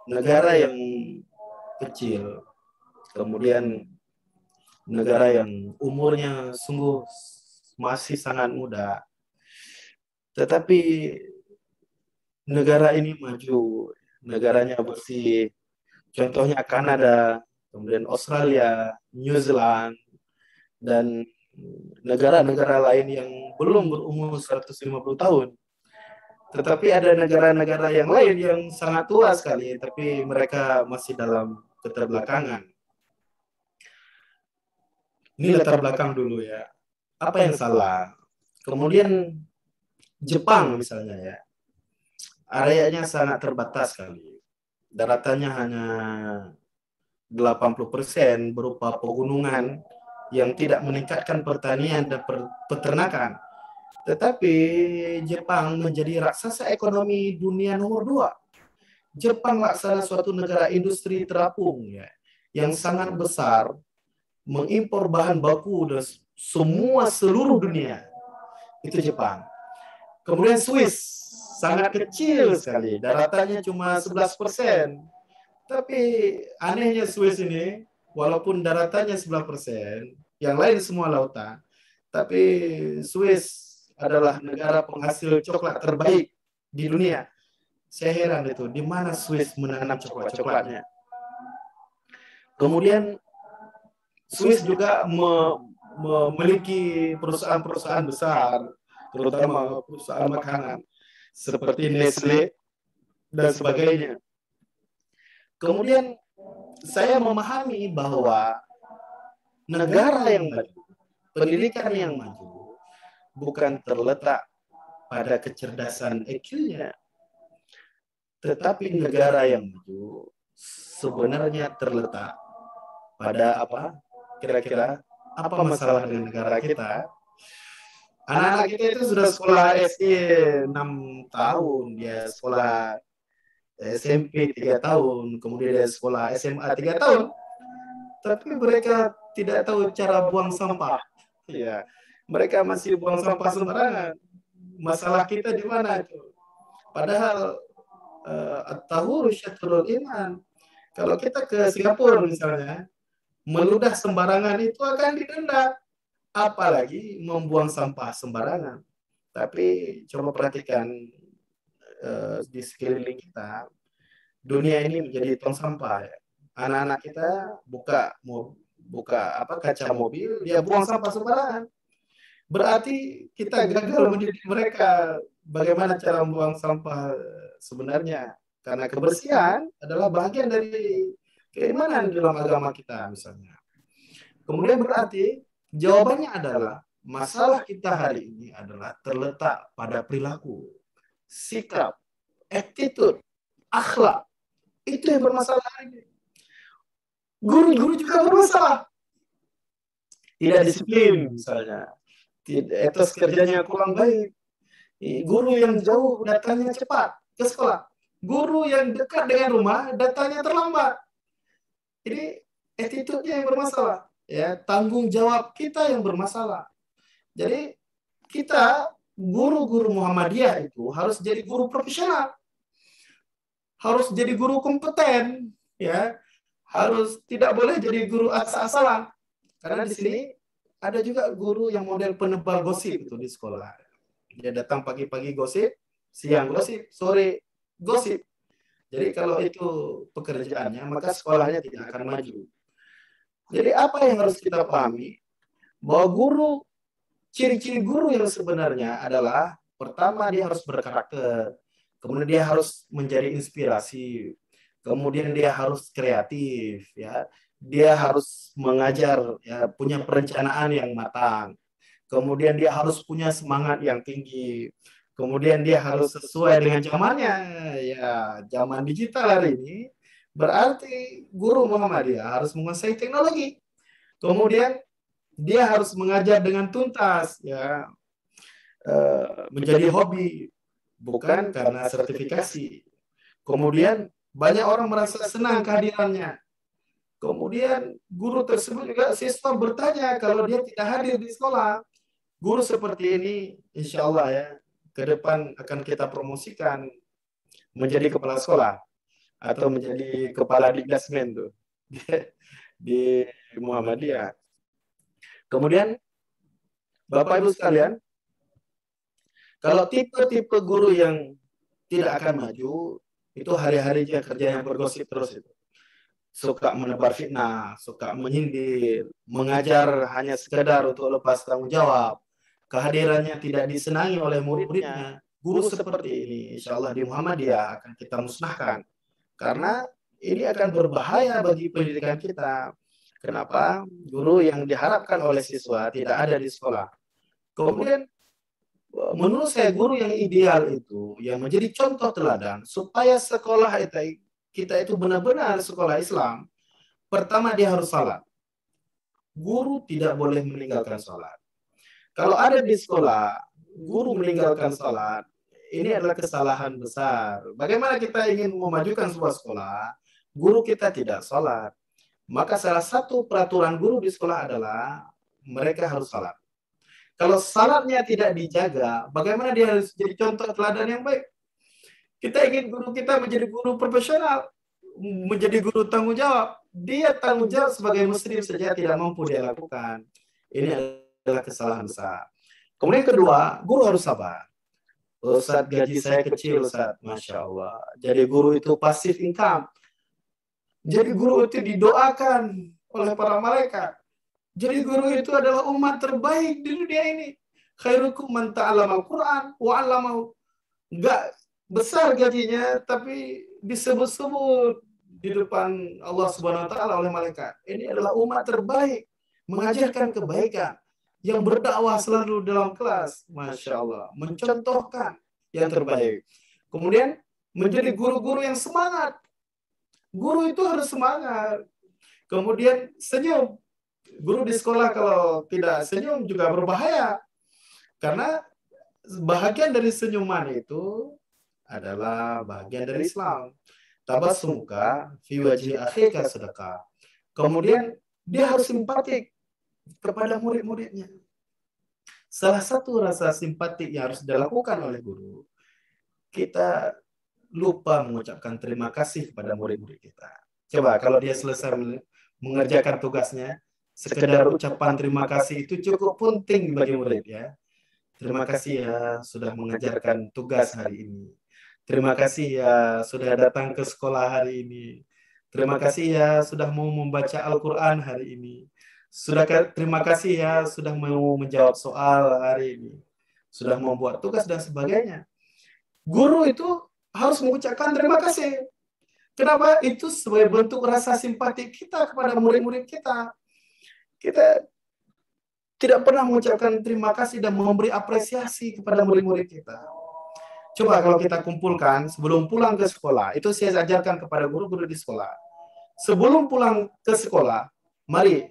Negara yang kecil, kemudian negara yang umurnya sungguh masih sangat muda. Tetapi negara ini maju, negaranya bersih. Contohnya Kanada, kemudian Australia, New Zealand, dan negara-negara lain yang belum berumur 150 tahun. Tetapi ada negara-negara yang lain yang sangat tua sekali, tapi mereka masih dalam keterbelakangan. Ini latar belakang dulu ya. Apa yang salah? Kemudian Jepang misalnya ya, areanya sangat terbatas sekali. Daratannya hanya 80% berupa pegunungan yang tidak meningkatkan pertanian dan peternakan. Tetapi Jepang menjadi raksasa ekonomi dunia nomor 2. Jepang salah suatu negara industri terapung ya, yang sangat besar, mengimpor bahan baku dari semua seluruh dunia. Itu Jepang. Kemudian Swiss, sangat kecil sekali, daratannya cuma 11%. Tapi anehnya Swiss ini, walaupun daratannya 11%, yang lain semua lautan, tapi Swiss adalah negara penghasil coklat terbaik di dunia. Saya heran itu, di mana Swiss menanam coklat-coklatnya. Kemudian Swiss juga memiliki perusahaan-perusahaan besar, terutama perusahaan makanan seperti Nestle dan sebagainya. Kemudian saya memahami bahwa negara yang maju, pendidikan yang maju, bukan terletak pada kecerdasan IQ-nya, tetapi negara yang maju sebenarnya terletak pada apa? Kira-kira apa masalah dengan negara kita? Anak-anak kita itu sudah sekolah SD 6 tahun, dia sekolah SMP 3 tahun, kemudian dia sekolah SMA 3 tahun. Tapi mereka tidak tahu cara buang sampah. Ya, mereka masih buang sampah sembarangan. Masalah kita di mana itu? Padahal at-tahuru syatrul iman. Kalau kita ke Singapura misalnya, meludah sembarangan itu akan didenda. Apalagi membuang sampah sembarangan. Tapi coba perhatikan di sekeliling kita, dunia ini menjadi tong sampah. Ya. Anak-anak kita buka kaca mobil, dia buang sampah sembarangan. Berarti kita gagal mendidik mereka bagaimana cara membuang sampah sebenarnya. Karena kebersihan adalah bagian dari keimanan dalam agama kita misalnya. Kemudian berarti jawabannya adalah masalah kita hari ini adalah terletak pada perilaku, sikap, attitude, akhlak. Itu yang bermasalah hari ini. Guru-guru juga bermasalah. Tidak disiplin misalnya. Etos kerjanya kurang baik. Guru yang jauh datangnya cepat ke sekolah. Guru yang dekat dengan rumah datangnya terlambat. Jadi attitude-nya yang bermasalah. Ya, tanggung jawab kita yang bermasalah. Jadi kita guru-guru Muhammadiyah itu harus jadi guru profesional. Harus jadi guru kompeten, ya. Harus tidak boleh jadi guru asal-asalan. Karena di sini ada juga guru yang model penebal gosip itu di sekolah. Dia datang pagi-pagi gosip, siang gosip, sore gosip. Jadi kalau itu pekerjaannya, maka sekolahnya tidak akan maju. Jadi apa yang harus kita pahami? Bahwa guru, ciri-ciri guru yang sebenarnya adalah, pertama dia harus berkarakter, kemudian dia harus menjadi inspirasi, kemudian dia harus kreatif, ya. Dia harus mengajar, ya, punya perencanaan yang matang. Kemudian dia harus punya semangat yang tinggi. Kemudian dia harus sesuai dengan zamannya. Ya, zaman digital hari ini berarti guru Muhammadiyah harus menguasai teknologi. Kemudian dia harus mengajar dengan tuntas, ya, menjadi hobi, bukan karena sertifikasi. Kemudian banyak orang merasa senang kehadirannya. Kemudian guru tersebut juga siswa bertanya kalau dia tidak hadir di sekolah. Guru seperti ini, insya Allah ya, ke depan akan kita promosikan menjadi kepala sekolah atau menjadi kepala dikdasmen tuh di Muhammadiyah. Kemudian Bapak Ibu sekalian, Kalau tipe-tipe guru yang tidak akan maju, itu hari-harinya kerja yang bergosip terus itu. Suka menebar fitnah, suka menyindir, mengajar hanya sekedar untuk lepas tanggung jawab. Kehadirannya tidak disenangi oleh murid-muridnya. Guru seperti ini, insya Allah di Muhammadiyah akan kita musnahkan. Karena ini akan berbahaya bagi pendidikan kita. Kenapa? Guru yang diharapkan oleh siswa tidak ada di sekolah. Kemudian, menurut saya guru yang ideal itu, yang menjadi contoh teladan, supaya sekolah kita itu benar-benar sekolah Islam, pertama dia harus salat. Guru tidak boleh meninggalkan salat. Kalau ada di sekolah, guru meninggalkan salat, ini adalah kesalahan besar. Bagaimana kita ingin memajukan sebuah sekolah, guru kita tidak salat. Maka salah satu peraturan guru di sekolah adalah mereka harus salat. Kalau salatnya tidak dijaga, bagaimana dia harus jadi contoh teladan yang baik? Kita ingin guru kita menjadi guru profesional, menjadi guru tanggung jawab. Dia tanggung jawab sebagai muslim saja tidak mampu dia lakukan. Ini adalah kesalahan besar. Kemudian kedua, guru harus sabar. Ustaz, gaji saya kecil, Ustaz. Masya Allah. Jadi guru itu pasif income. Jadi guru itu didoakan oleh para malaikat. Jadi guru itu adalah umat terbaik di dunia ini. Khairukum man ta'allama al-Quran wa 'allamahu. Enggak besar gajinya, tapi disebut-sebut di depan Allah Subhanahu wa taala oleh malaikat. Ini adalah umat terbaik, mengajarkan kebaikan, yang berdakwah selalu dalam kelas, Masya Allah, mencontohkan yang terbaik. Kemudian menjadi guru-guru yang semangat. Guru itu harus semangat. Kemudian senyum. Guru di sekolah kalau tidak senyum juga berbahaya. Karena bahagian dari senyuman itu adalah bagian dari Islam. Tabassumuka fi wajhi akhika sedekah. Kemudian dia harus simpatik kepada murid-muridnya. Salah satu rasa simpatik yang harus dilakukan oleh guru, kita lupa mengucapkan terima kasih kepada murid-murid kita. Coba kalau dia selesai mengerjakan tugasnya, sekedar ucapan terima kasih itu cukup penting bagi murid ya. Terima kasih ya sudah mengajarkan tugas hari ini. Terima kasih ya sudah datang ke sekolah hari ini. Terima kasih ya sudah mau membaca Al-Quran hari ini. Terima kasih ya sudah mau menjawab soal hari ini. Sudah membuat tugas dan sebagainya. Guru itu harus mengucapkan terima kasih. Kenapa? Itu sebagai bentuk rasa simpati kita kepada murid-murid kita. Kita tidak pernah mengucapkan terima kasih dan memberi apresiasi kepada murid-murid kita. Coba kalau kita kumpulkan sebelum pulang ke sekolah, itu saya ajarkan kepada guru-guru di sekolah. Sebelum pulang ke sekolah, mari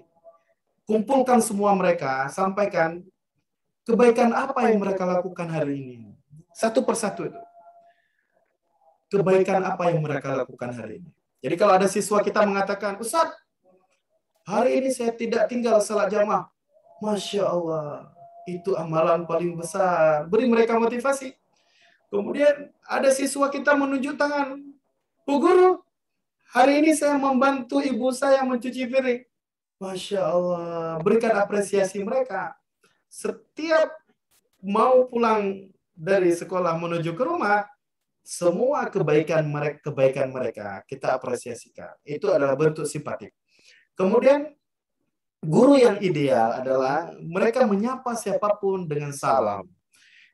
kumpulkan semua mereka, sampaikan kebaikan apa yang mereka lakukan hari ini. Satu persatu itu. Kebaikan apa yang mereka lakukan hari ini. Jadi kalau ada siswa kita mengatakan, Ustaz, hari ini saya tidak tinggal salat jamaah. Masya Allah, itu amalan paling besar. Beri mereka motivasi. Kemudian ada siswa kita menunjuk tangan. Bu Guru, hari ini saya membantu ibu saya mencuci piring. Masya Allah, berikan apresiasi mereka. Setiap mau pulang dari sekolah menuju ke rumah, semua kebaikan mereka kita apresiasikan. Itu adalah bentuk simpatik. Kemudian guru yang ideal adalah mereka menyapa siapapun dengan salam.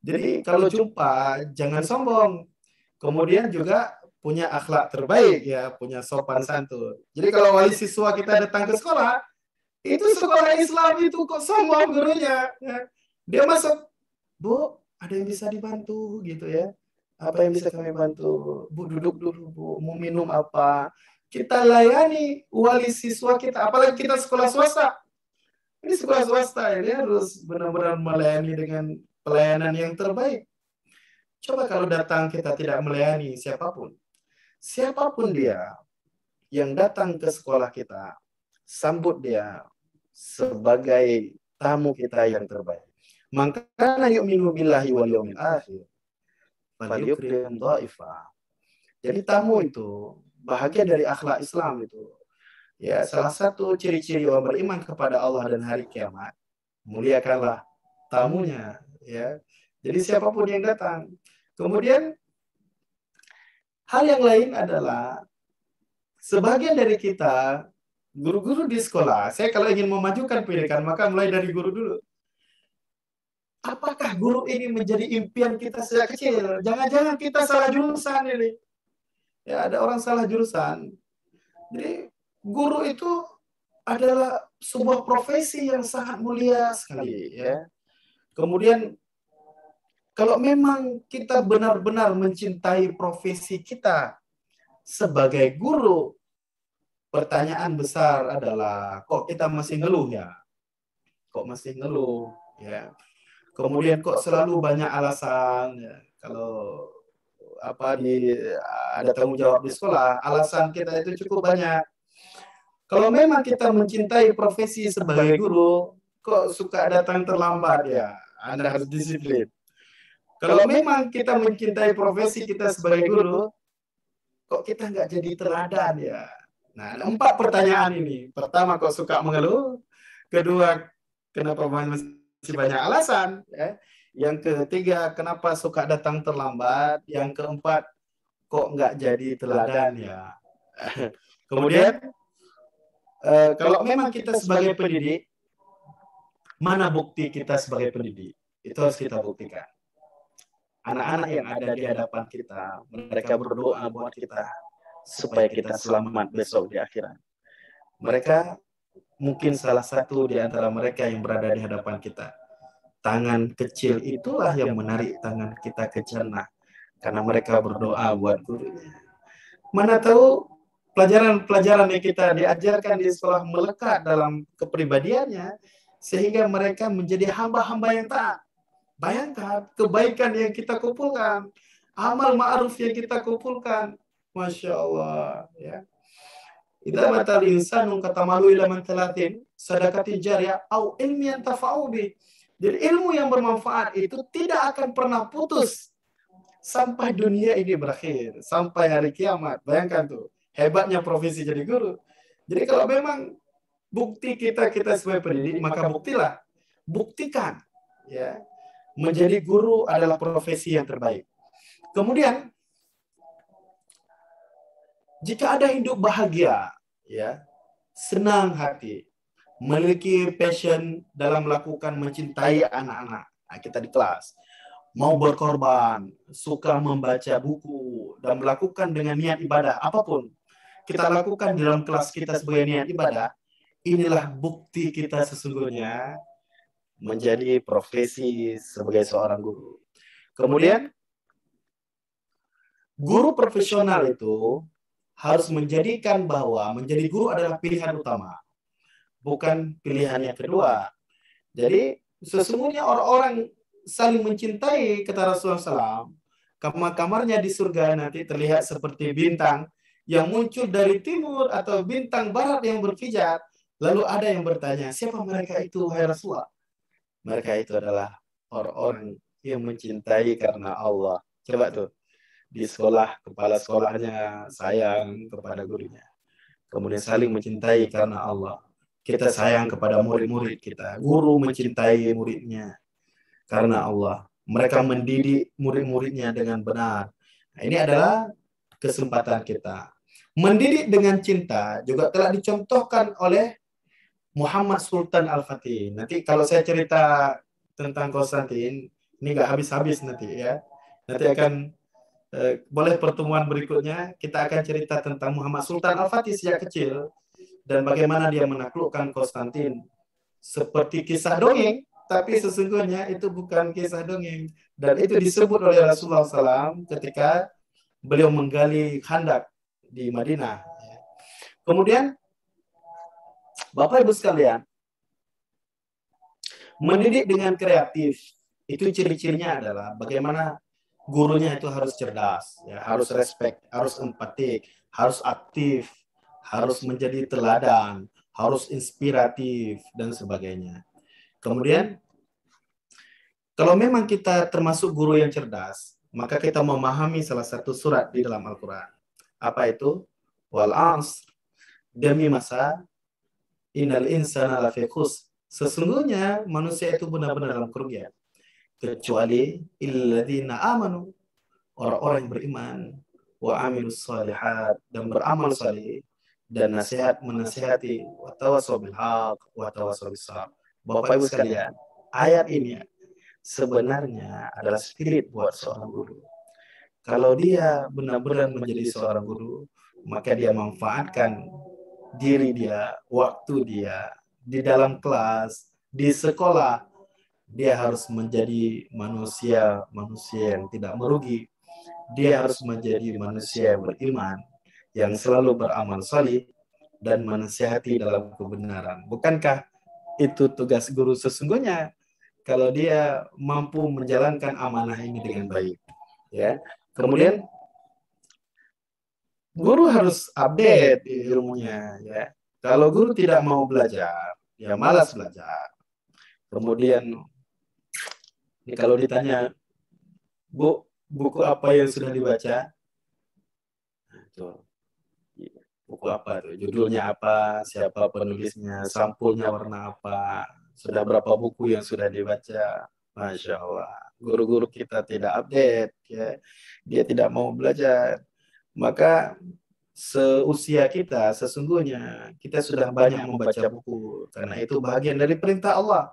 Jadi kalau jumpa jangan sombong. Kemudian juga punya akhlak terbaik ya, punya sopan santun. Jadi kalau wali siswa kita datang ke sekolah, itu sekolah Islam itu kok sombong gurunya. Ya. Dia masuk, Bu, ada yang bisa dibantu gitu ya. Apa yang bisa kami bantu? Bu, duduk dulu, Bu. Mau minum apa? Kita layani wali siswa kita, apalagi kita sekolah swasta. Ini sekolah swasta, ini harus benar-benar melayani dengan pelayanan yang terbaik. Coba kalau datang kita tidak melayani siapapun. Siapapun dia yang datang ke sekolah kita, sambut dia sebagai tamu kita yang terbaik. Maka yu'minu billahi wal yawmil akhir. Falyukrim dhaifah. Jadi tamu itu bahagia dari akhlak Islam itu. Ya, salah satu ciri-ciri orang beriman kepada Allah dan hari kiamat, muliakanlah tamunya, ya. Jadi siapapun yang datang. Kemudian hal yang lain adalah sebagian dari kita, guru-guru di sekolah, saya kalau ingin memajukan pendidikan, maka mulai dari guru dulu. Apakah guru ini menjadi impian kita sejak kecil? Jangan-jangan kita salah jurusan ini. Ya, ada orang salah jurusan. Jadi, guru itu adalah sebuah profesi yang sangat mulia sekali. Ya. Kemudian, kalau memang kita benar-benar mencintai profesi kita sebagai guru, pertanyaan besar adalah, kok kita masih ngeluh ya? Kok masih ngeluh? Ya. Kemudian kok selalu banyak alasan ya. Kalau ada tanggung jawab di sekolah, alasan kita itu cukup banyak. Kalau memang kita mencintai profesi sebagai guru, kok suka datang terlambat ya? Anda harus disiplin. Kalau memang kita mencintai profesi kita sebagai guru, kok kita nggak jadi teladan ya? Nah, 4 pertanyaan ini. Pertama, kok suka mengeluh? Kedua, kenapa masih banyak alasan? Ya. Yang ketiga, kenapa suka datang terlambat? Yang keempat, kok nggak jadi teladan ya? Kemudian, kalau memang kita sebagai pendidik, mana bukti kita sebagai pendidik? Itu harus kita buktikan. Anak-anak yang ada di hadapan kita, mereka berdoa buat kita supaya kita selamat besok di akhirat. Mereka mungkin salah satu di antara mereka yang berada di hadapan kita. Tangan kecil itulah yang menarik tangan kita ke jannah, karena mereka berdoa buat gurunya. Mana tahu pelajaran-pelajaran yang kita diajarkan di sekolah melekat dalam kepribadiannya, sehingga mereka menjadi hamba-hamba yang taat. Bayangkan kebaikan yang kita kumpulkan, amal ma'ruf yang kita kumpulkan. Masya Allah. Ya. Idza matal insanu katamalu ila man talatin sadaqati jariyah au ilmiyan tafa'u bi. Jadi ilmu yang bermanfaat itu tidak akan pernah putus sampai dunia ini berakhir, sampai hari kiamat. Bayangkan tuh, hebatnya profesi jadi guru. Jadi kalau memang bukti kita sebagai pendidik, maka buktikan ya. Menjadi guru adalah profesi yang terbaik. Kemudian, jika ada hidup bahagia, ya, senang hati, memiliki passion dalam melakukan mencintai anak-anak, nah, kita di kelas, mau berkorban, suka membaca buku, dan melakukan dengan niat ibadah, apapun, kita lakukan di dalam kelas kita sebagai niat ibadah, inilah bukti kita sesungguhnya menjadi profesi sebagai seorang guru. Kemudian, guru profesional itu harus menjadikan bahwa menjadi guru adalah pilihan utama, bukan pilihan yang kedua. Jadi, sesungguhnya orang-orang saling mencintai, kata Rasulullah SAW, kamar-kamarnya di surga nanti terlihat seperti bintang yang muncul dari timur atau bintang barat yang berkilat. Lalu ada yang bertanya, siapa mereka itu, wahai Rasulullah? Mereka itu adalah orang-orang yang mencintai karena Allah. Coba tuh, di sekolah, kepala sekolahnya sayang kepada gurunya. Kemudian saling mencintai karena Allah. Kita sayang kepada murid-murid kita. Guru mencintai muridnya karena Allah. Mereka mendidik murid-muridnya dengan benar. Nah, ini adalah kesempatan kita. Mendidik dengan cinta juga telah dicontohkan oleh Muhammad Sultan Al-Fatih. Nanti kalau saya cerita tentang Konstantin, ini nggak habis-habis nanti ya. Nanti akan boleh pertemuan berikutnya kita akan cerita tentang Muhammad Sultan Al-Fatih sejak kecil dan bagaimana dia menaklukkan Konstantin. Seperti kisah dongeng, tapi sesungguhnya itu bukan kisah dongeng. Dan itu disebut oleh Rasulullah SAW ketika beliau menggali khandak di Madinah. Kemudian, Bapak Ibu sekalian, mendidik dengan kreatif, itu ciri-cirinya adalah bagaimana gurunya itu harus cerdas, ya, harus respect, harus empatik, harus aktif, harus menjadi teladan, harus inspiratif, dan sebagainya. Kemudian, kalau memang kita termasuk guru yang cerdas, maka kita memahami salah satu surat di dalam Al-Quran. Apa itu? Wal 'asr, demi masa, innal insana lafi khusr. Sesungguhnya manusia itu benar-benar dalam kerugian. kecuali illadzina amanu, orang-orang yang beriman, wa amilus shalihat, dan beramal saleh, dan menasihati, wa tawassaw bil haq wa tawassaw bis sabr. Bapak Ibu sekalian, ayat ini sebenarnya adalah spirit buat seorang guru. Kalau dia benar-benar menjadi seorang guru, maka dia manfaatkan diri dia, waktu dia, di dalam kelas, di sekolah. Dia harus menjadi manusia yang tidak merugi. Dia harus menjadi manusia yang beriman, yang selalu beramal saleh dan menasihati dalam kebenaran. Bukankah itu tugas guru sesungguhnya? Kalau dia mampu menjalankan amanah ini dengan baik, ya. Kemudian guru harus update ilmunya, ya. Kalau guru tidak mau belajar, ya malas belajar. Kemudian kalau ditanya, Bu, buku apa yang sudah dibaca? Tuh. Buku apa tuh? Judulnya apa? Siapa penulisnya? Sampulnya warna apa? Sudah berapa buku yang sudah dibaca? Masya Allah. Guru-guru kita tidak update, ya. Dia tidak mau belajar. Maka seusia kita, sesungguhnya kita sudah banyak membaca buku. Karena itu bagian dari perintah Allah.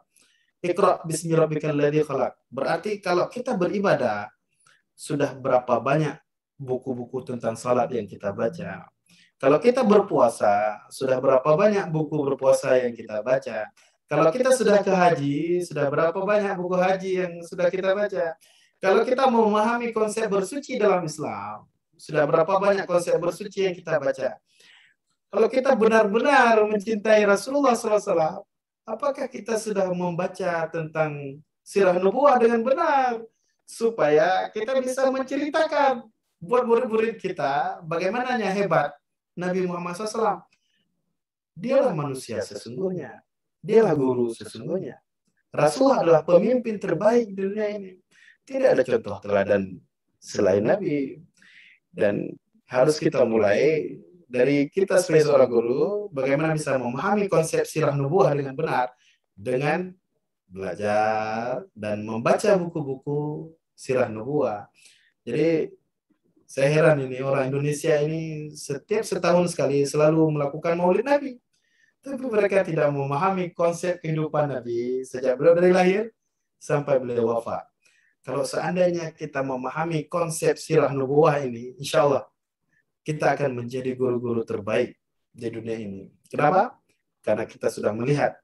Iqra bismi rabbikal ladzi khalaq. Berarti kalau kita beribadah, sudah berapa banyak buku-buku tentang salat yang kita baca. Kalau kita berpuasa, sudah berapa banyak buku berpuasa yang kita baca. Kalau kita sudah ke haji, sudah berapa banyak buku haji yang sudah kita baca. Kalau kita mau memahami konsep bersuci dalam Islam, sudah berapa banyak konsep bersuci yang kita baca. Kalau kita benar-benar mencintai Rasulullah SAW, apakah kita sudah membaca tentang sirah nubuwah dengan benar? Supaya kita bisa menceritakan buat murid-murid kita bagaimana hebat Nabi Muhammad SAW. Dialah manusia sesungguhnya. Dialah guru sesungguhnya. Rasulullah adalah pemimpin terbaik di dunia ini. Tidak ada contoh teladan selain Nabi. Dan harus kita mulai dari kita sebagai seorang guru, bagaimana bisa memahami konsep sirah nubuwah dengan benar, dengan belajar dan membaca buku-buku sirah nubuwah. Jadi saya heran ini, orang Indonesia ini setiap setahun sekali selalu melakukan maulid Nabi. Tapi mereka tidak memahami konsep kehidupan Nabi sejak beliau dari lahir sampai beliau wafat. Kalau seandainya kita memahami konsep sirah nubuwah ini, insya Allah kita akan menjadi guru-guru terbaik di dunia ini. Kenapa? Karena kita sudah melihat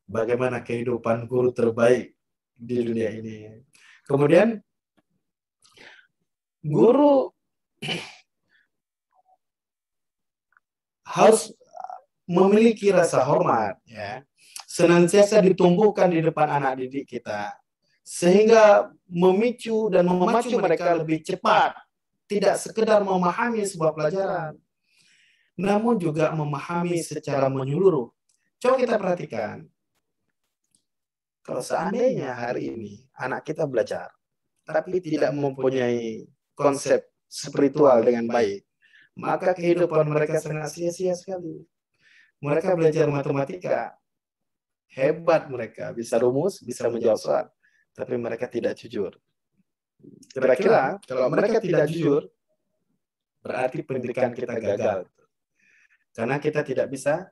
bagaimana kehidupan guru terbaik di dunia ini. Kemudian, guru harus memiliki rasa hormat, ya, senantiasa ditumbuhkan di depan anak didik kita, sehingga memicu dan memacu mereka lebih cepat, tidak sekedar memahami sebuah pelajaran, namun juga memahami secara menyeluruh. Coba kita perhatikan, kalau seandainya hari ini anak kita belajar, tapi tidak mempunyai konsep spiritual dengan baik, maka kehidupan mereka sangat sia-sia sekali. Mereka belajar matematika, hebat mereka, bisa rumus, bisa menjawab soal, tapi mereka tidak jujur. Kira-kira kalau mereka tidak jujur, berarti pendidikan kita gagal. Karena kita tidak bisa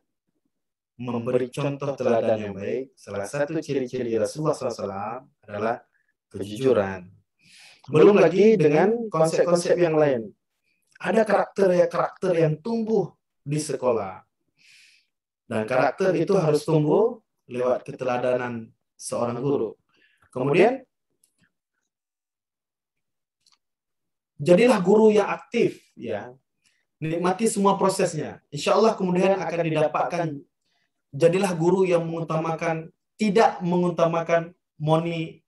memberi contoh teladan yang baik. Salah satu ciri-ciri Rasulullah SAW adalah kejujuran. Belum lagi dengan konsep-konsep yang lain. Ada karakter yang tumbuh di sekolah. Dan karakter itu harus tumbuh lewat keteladanan seorang guru. Kemudian, jadilah guru yang aktif, ya. Nikmati semua prosesnya. Insya Allah kemudian akan didapatkan. Jadilah guru yang tidak mengutamakan money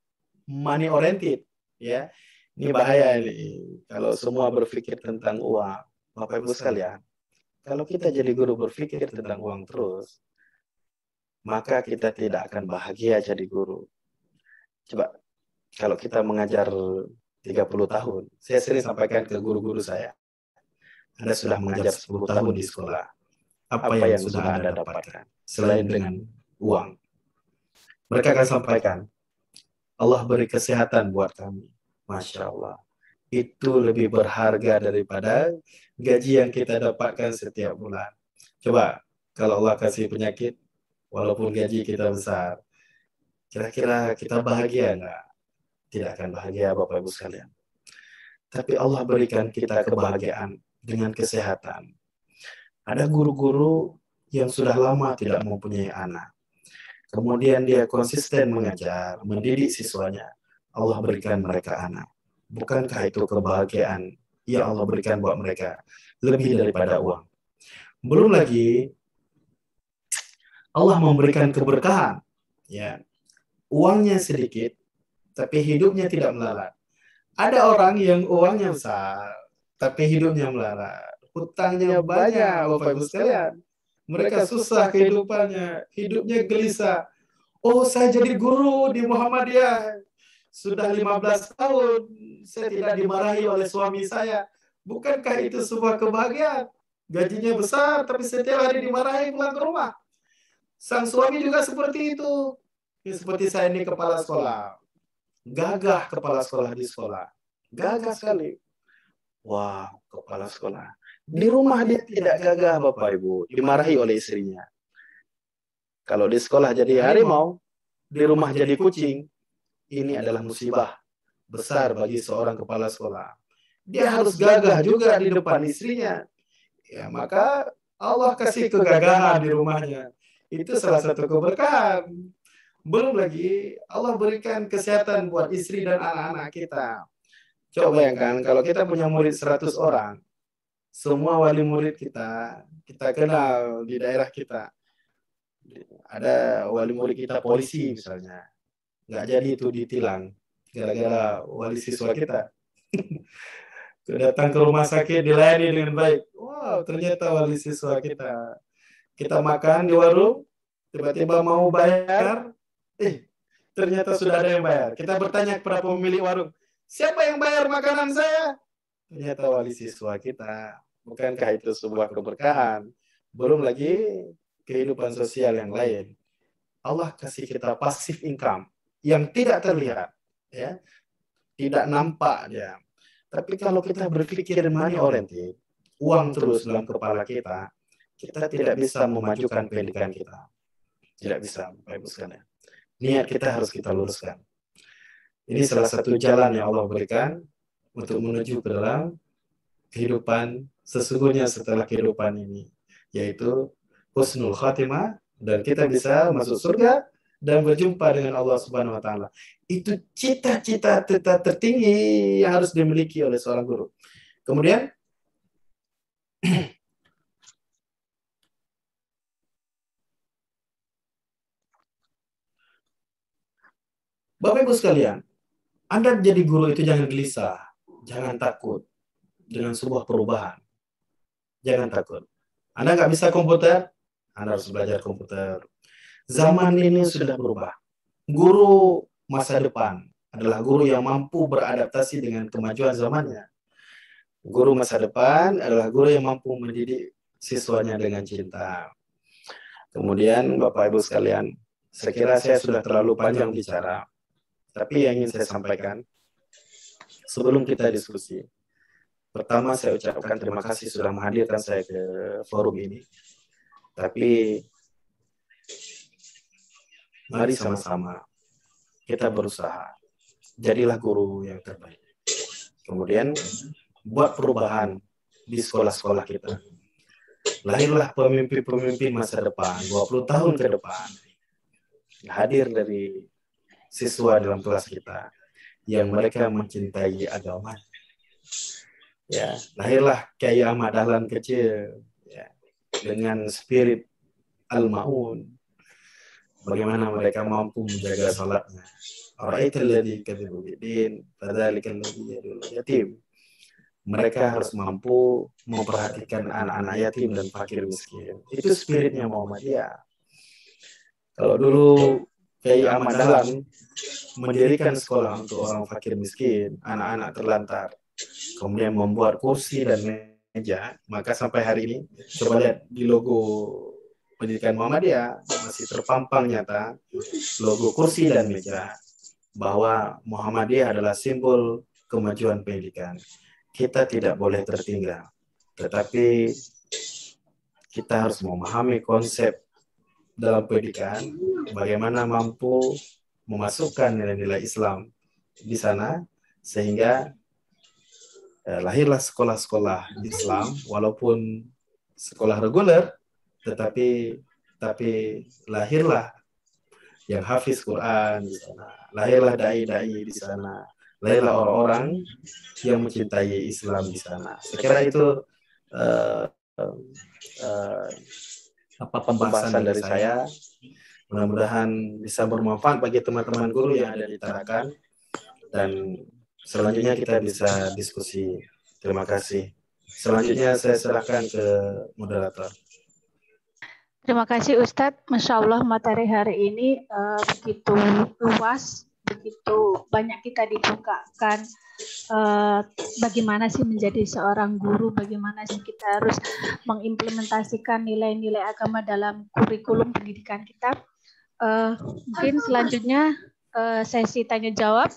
oriented, ya. Ini bahaya ini. Kalau semua berpikir tentang uang, Bapak Ibu sekalian, kalau kita jadi guru berpikir tentang uang terus, maka kita tidak akan bahagia jadi guru. Coba, kalau kita mengajar 30 tahun, saya sering sampaikan ke guru-guru saya, Anda sudah mengajar 10 tahun di sekolah, apa yang sudah Anda dapatkan selain dengan uang? Mereka akan sampaikan, Allah beri kesehatan buat kami. Masya Allah. Itu lebih berharga daripada gaji yang kita dapatkan setiap bulan. Coba, kalau Allah kasih penyakit, walaupun gaji kita besar, kira-kira kita bahagia nggak? Tidak akan bahagia, Bapak Ibu sekalian. Tapi Allah berikan kita kebahagiaan dengan kesehatan. Ada guru-guru yang sudah lama tidak mempunyai anak. Kemudian dia konsisten mengajar, mendidik siswanya. Allah berikan mereka anak. Bukankah itu kebahagiaan yang Allah berikan buat mereka? Lebih daripada uang. Belum lagi, Allah memberikan keberkahan. Ya, uangnya sedikit, tapi hidupnya tidak melarat. Ada orang yang uangnya besar, tapi hidupnya melarat. Hutangnya banyak, Bapak Ibu sekalian. Mereka susah kehidupannya, hidupnya gelisah. Oh, saya jadi guru di Muhammadiyah. Sudah 15 tahun, saya tidak dimarahi oleh suami saya. Bukankah itu sebuah kebahagiaan? Gajinya besar, tapi setiap hari dimarahi pulang ke rumah. Sang suami juga seperti itu. Ya, seperti saya ini kepala sekolah. Gagah kepala sekolah di sekolah. Gagah sekali. Wah, kepala sekolah. Di rumah dia tidak gagah, Bapak Ibu. Dimarahi oleh istrinya. Kalau di sekolah jadi harimau, di rumah jadi kucing. Ini adalah musibah besar bagi seorang kepala sekolah. Dia harus gagah juga di depan istrinya. Ya, maka Allah kasih kegagahan di rumahnya. Itu salah satu keberkahan. Belum lagi Allah berikan kesehatan buat istri dan anak-anak kita. Coba bayangkan kalau kita punya murid 100 orang. Semua wali murid kita kenal di daerah kita. Ada wali murid kita polisi misalnya. Nggak jadi itu ditilang. Gara-gara wali siswa kita. Datang ke rumah sakit dilayani dengan baik. Wow, ternyata wali siswa kita. Kita makan di warung, tiba-tiba mau bayar. Ternyata sudah ada yang bayar. Kita bertanya kepada pemilik warung. Siapa yang bayar makanan saya? Ternyata wali siswa kita. Bukankah itu sebuah keberkahan? Belum lagi kehidupan sosial yang lain. Allah kasih kita passive income yang tidak terlihat, ya, tidak nampak dia. Tapi kalau kita berpikir money oriented, uang terus dalam kepala kita tidak bisa memajukan pendidikan kita. Tidak bisa, Bapak Ibu sekalian. Niat kita harus kita luruskan. Ini salah satu jalan yang Allah berikan untuk menuju ke dalam kehidupan sesungguhnya setelah kehidupan ini, yaitu husnul khatimah, dan kita bisa masuk surga dan berjumpa dengan Allah Subhanahu wa taala. Itu cita-cita tertinggi yang harus dimiliki oleh seorang guru. Kemudian Bapak Ibu sekalian, Anda jadi guru itu jangan gelisah, jangan takut dengan sebuah perubahan. Jangan takut. Anda nggak bisa komputer, Anda harus belajar komputer. Zaman ini sudah berubah. Guru masa depan adalah guru yang mampu beradaptasi dengan kemajuan zamannya. Guru masa depan adalah guru yang mampu mendidik siswanya dengan cinta. Kemudian Bapak Ibu sekalian, saya kira saya sudah terlalu panjang bicara. Tapi yang ingin saya sampaikan, sebelum kita diskusi, pertama saya ucapkan terima kasih sudah menghadirkan saya ke forum ini. Tapi mari sama-sama kita berusaha. Jadilah guru yang terbaik. Kemudian buat perubahan di sekolah-sekolah kita. Lahirlah pemimpin-pemimpin masa depan, 20 tahun ke depan. Hadir dari siswa dalam kelas kita yang mereka mencintai agama. Ya, lahirlah Kiai Ahmad Dahlan kecil, ya, dengan spirit al-ma'un. Bagaimana mereka mampu menjaga salatnya. Ara'aital ladzi kadzibu bid-din, fadzalikal ladzi yad'ul yatim. Mereka harus mampu memperhatikan anak-anak yatim dan fakir miskin. Itu spiritnya Muhammadiyah. Kalau dulu Kiai Ahmad Dahlan mendirikan sekolah untuk orang fakir miskin, anak-anak terlantar, kemudian membuat kursi dan meja, maka sampai hari ini, coba lihat di logo pendidikan Muhammadiyah, masih terpampang nyata logo kursi dan meja. bahwa Muhammadiyah adalah simbol kemajuan pendidikan. Kita tidak boleh tertinggal, tetapi kita harus memahami konsep dalam pendidikan, bagaimana mampu memasukkan nilai-nilai Islam di sana, sehingga lahirlah sekolah-sekolah Islam, walaupun sekolah reguler, tetapi lahirlah yang hafiz Quran di sana, lahirlah dai-dai di sana, lahirlah orang-orang yang mencintai Islam di sana. Saya kira itu pembahasan dari saya. Mudah-mudahan bisa bermanfaat bagi teman-teman guru yang ada di Tarakan, dan selanjutnya kita bisa diskusi. Terima kasih. Selanjutnya saya serahkan ke moderator. Terima kasih Ustadz. Masya Allah materi hari ini begitu luas, begitu banyak kita dibukakan bagaimana sih menjadi seorang guru, bagaimana sih kita harus mengimplementasikan nilai-nilai agama dalam kurikulum pendidikan kita. Mungkin selanjutnya sesi tanya jawab.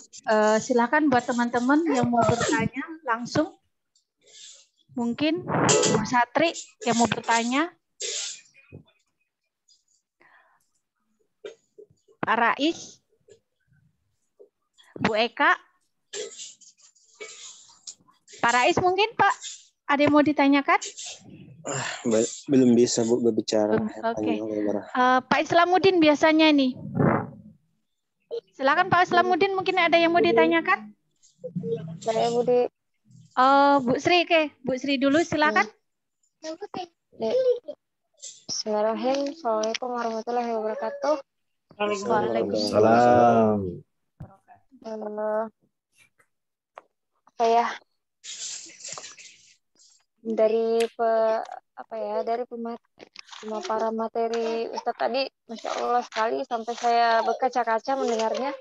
Silakan buat teman-teman yang mau bertanya langsung. Mungkin Bu Satri yang mau bertanya. Pak Rais, Bu Eka, Pak Rais mungkin Pak, ada yang mau ditanyakan? Belum bisa Bu berbicara. Oke. Pak Islamuddin biasanya nih. Silakan Pak Islamuddin, mungkin ada yang mau ditanyakan? Saya Budi. Bu Sri, Bu Sri dulu silakan. Bismillahirrahmanirrahim. Assalamualaikum warahmatullahi wabarakatuh. Waalaikumsalam. Dari pemaparan materi Ustadz tadi, Masya Allah sekali, sampai saya berkaca-kaca mendengarnya,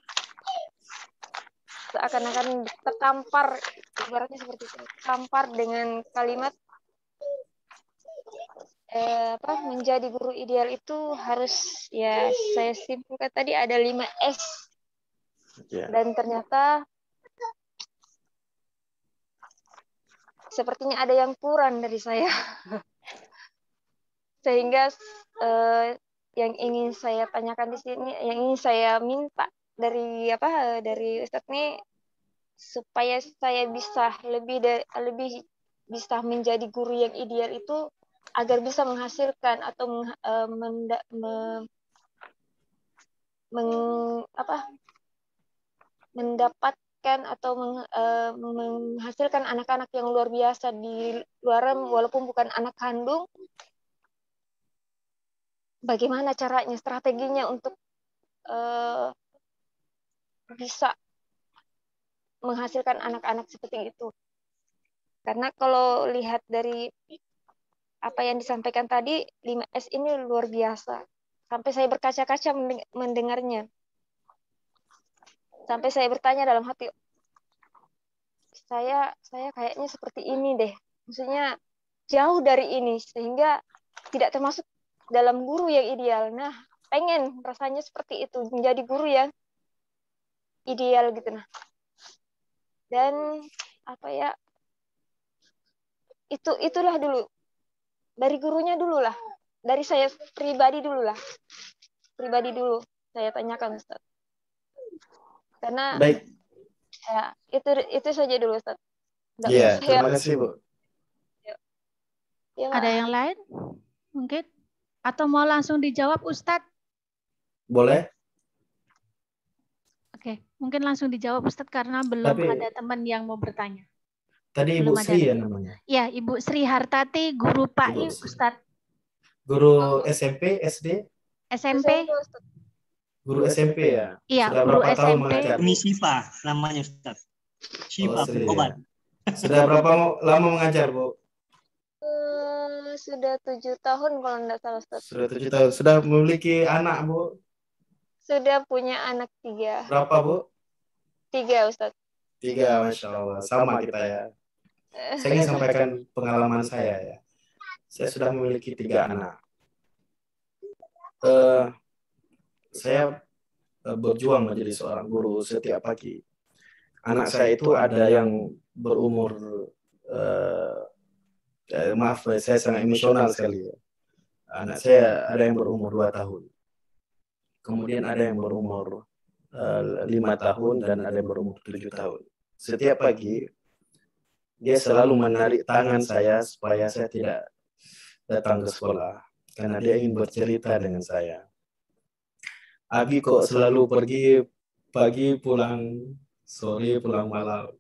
seakan-akan tertampar, ibaratnya seperti itu, tertampar dengan kalimat menjadi guru ideal itu harus, ya saya simpulkan tadi ada 5 S. Dan ternyata sepertinya ada yang kurang dari saya. Sehingga yang ingin saya tanyakan di sini, yang ingin saya minta dari Ustadz ini, supaya saya bisa lebih bisa menjadi guru yang ideal itu, agar bisa menghasilkan atau mendapatkan atau menghasilkan anak-anak yang luar biasa di luar, walaupun bukan anak kandung. Bagaimana caranya, strateginya untuk bisa menghasilkan anak-anak seperti itu? Karena kalau lihat dari apa yang disampaikan tadi, 5S ini luar biasa. Sampai saya berkaca-kaca mendengarnya. Sampai saya bertanya dalam hati, saya kayaknya seperti ini deh. Maksudnya jauh dari ini, sehingga tidak termasuk dalam guru yang ideal. Nah, pengen rasanya seperti itu, menjadi guru yang ideal gitu. Nah, dan itulah dulu. Dari gurunya dulu lah, dari saya pribadi dulu saya tanyakan Ustaz. Karena baik, ya itu saja dulu Ustaz. Iya, terima kasih Bu. Ya, Ada yang lain mungkin? Atau mau langsung dijawab Ustadz? Boleh? Oke, mungkin langsung dijawab Ustadz karena belum ada teman yang mau bertanya. Tadi Ibu Sri ya namanya? Ya, Ibu Sri Hartati, guru PAI Ustadz. Guru SMP, SD? SMP? Guru SMP ya? Iya, sudah guru berapa tahun SMP. mengajar? Ini Syifa namanya Ustaz. Syifa obat. Sudah berapa lama mengajar Bu? Sudah 7 tahun kalau tidak salah Ustaz. Sudah 7 tahun. Sudah memiliki anak Bu? Sudah punya anak 3. Berapa Bu? 3 Ustaz. 3, Masya Allah. Sama kita ya. Saya ingin sampaikan pengalaman saya ya. Saya sudah memiliki 3 anak. Saya berjuang menjadi seorang guru setiap pagi. Anak saya itu ada yang berumur, maaf saya sangat emosional sekali ya. Anak saya ada yang berumur 2 tahun. Kemudian ada yang berumur 5 tahun dan ada yang berumur 7 tahun. Setiap pagi dia selalu menarik tangan saya supaya saya tidak datang ke sekolah karena dia ingin bercerita dengan saya. Abi kok selalu pergi pagi pulang sore pulang malam.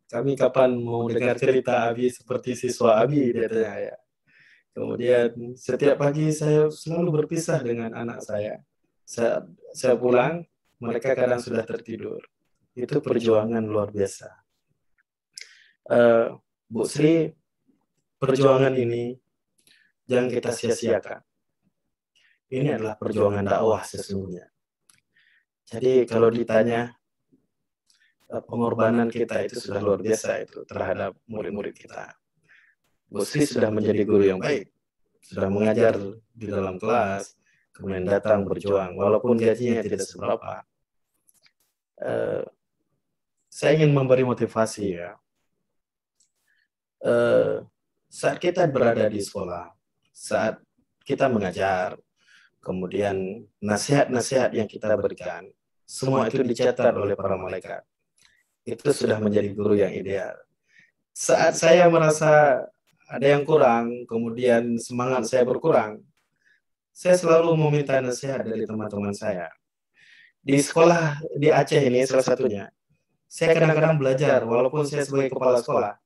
Kami kapan mau dengar cerita Abi seperti siswa Abi, dia tanya ya. Kemudian setiap pagi saya selalu berpisah dengan anak saya. Saya pulang, mereka kadang sudah tertidur. Itu perjuangan luar biasa. Bu Sri, perjuangan ini jangan kita sia-siakan. Ini adalah perjuangan dakwah sesungguhnya. Jadi kalau ditanya pengorbanan kita itu sudah luar biasa itu terhadap murid-murid kita. Bu Sri sudah menjadi guru yang baik, sudah mengajar di dalam kelas, kemudian datang berjuang, walaupun gajinya tidak seberapa. Saya ingin memberi motivasi ya. Saat kita berada di sekolah, saat kita mengajar, kemudian nasihat-nasihat yang kita berikan, semua itu dicatat oleh para malaikat. Itu sudah menjadi guru yang ideal. Saat saya merasa ada yang kurang, kemudian semangat saya berkurang, saya selalu meminta nasihat dari teman-teman saya. Di sekolah di Aceh ini salah satunya, saya kadang-kadang belajar, walaupun saya sebagai kepala sekolah,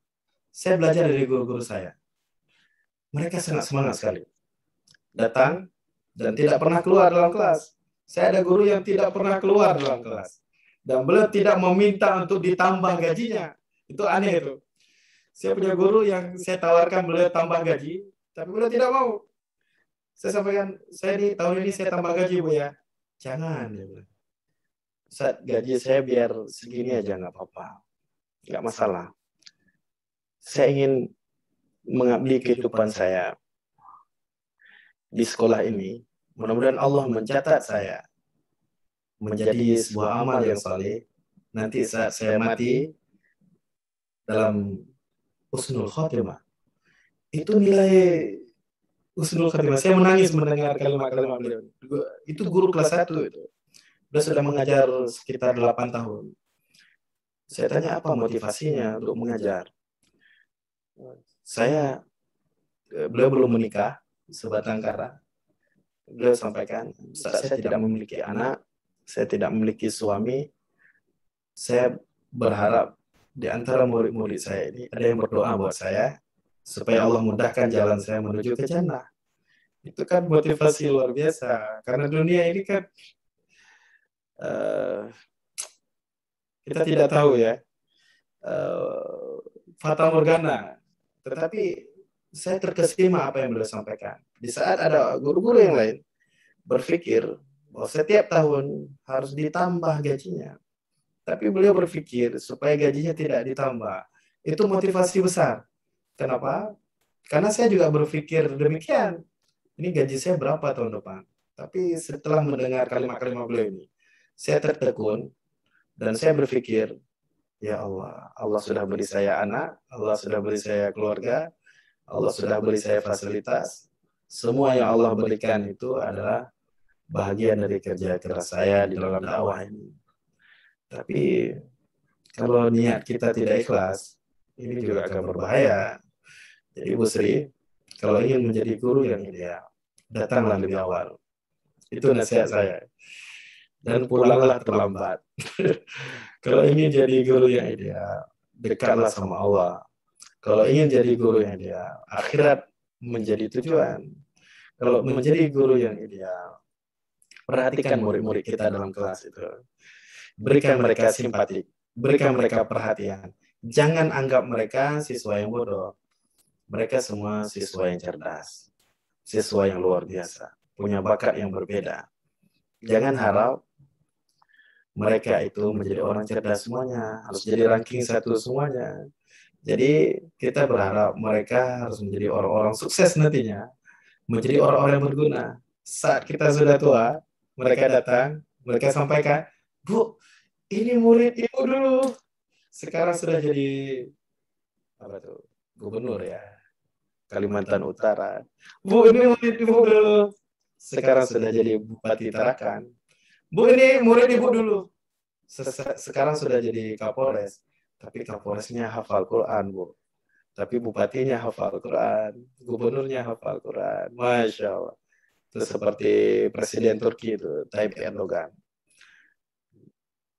saya belajar dari guru-guru saya. Mereka sangat semangat sekali. Datang dan tidak pernah keluar dalam kelas. Saya ada guru yang tidak pernah keluar dalam kelas. Dan beliau tidak meminta untuk ditambah gajinya. Itu aneh itu. Saya punya guru yang saya tawarkan beliau tambah gaji, tapi beliau tidak mau. Saya sampaikan, saya di tahun ini saya tambah gaji Bu ya. Jangan. Saat gaji saya biar segini aja nggak apa-apa. Nggak masalah. Saya ingin mengabdi kehidupan saya di sekolah ini. Mudah-mudahan Allah mencatat saya menjadi sebuah amal yang saleh. Nanti saat saya mati dalam husnul khotimah, itu nilai husnul khotimah. Saya menangis mendengar kalimat-kalimat beliau. Itu guru kelas 1 itu. Beliau sudah mengajar sekitar 8 tahun. Saya tanya apa motivasinya untuk mengajar. Beliau belum menikah, sebatang kara. Beliau sampaikan, saya tidak memiliki anak, saya tidak memiliki suami. Saya berharap di antara murid-murid saya ini ada yang berdoa buat saya supaya Allah mudahkan jalan saya menuju ke jannah. Itu kan motivasi luar biasa. Karena dunia ini kan kita tidak tahu ya, fata morgana. Tetapi saya terkesima apa yang beliau sampaikan. Di saat ada guru-guru yang lain berpikir bahwa setiap tahun harus ditambah gajinya. Tapi beliau berpikir supaya gajinya tidak ditambah. Itu motivasi besar. Kenapa? Karena saya juga berpikir demikian. Ini gaji saya berapa tahun depan? Tapi setelah mendengar kalimat-kalimat beliau ini, saya tertekun dan saya berpikir, ya Allah, Allah sudah beri saya anak, Allah sudah beri saya keluarga, Allah sudah beri saya fasilitas. Semua yang Allah berikan itu adalah bahagian dari kerja keras saya di dalam dakwah ini. Tapi kalau niat kita tidak ikhlas, ini juga akan berbahaya. Jadi Bu Sri, kalau ingin menjadi guru yang ideal, datanglah lebih awal. Itu nasihat saya. Dan pulanglah terlambat. Kalau ingin jadi guru yang ideal, dekatlah sama Allah. Kalau ingin jadi guru yang ideal, akhirat menjadi tujuan. Kalau menjadi guru yang ideal, perhatikan murid-murid kita dalam kelas itu. Berikan mereka simpati, berikan mereka perhatian. Jangan anggap mereka siswa yang bodoh. Mereka semua siswa yang cerdas, siswa yang luar biasa, punya bakat yang berbeda. Jangan harap mereka itu menjadi orang cerdas semuanya, harus jadi ranking 1 semuanya. Jadi kita berharap mereka harus menjadi orang-orang sukses nantinya, menjadi orang-orang yang berguna. Saat kita sudah tua, mereka datang Mereka sampaikan, Bu, ini murid ibu dulu. Sekarang sudah jadi apa tuh? Gubernur ya. Kalimantan Utara. Bu, ini murid ibu dulu. Sekarang sudah jadi Bupati Tarakan. Bu, ini murid ibu dulu. Sekarang sudah jadi Kapolres. Tapi Kapolresnya hafal Quran, Bu. Tapi bupatinya hafal Quran. Gubernurnya hafal Quran. Masya Allah. Itu seperti Presiden Turki itu, Tayyip Erdogan.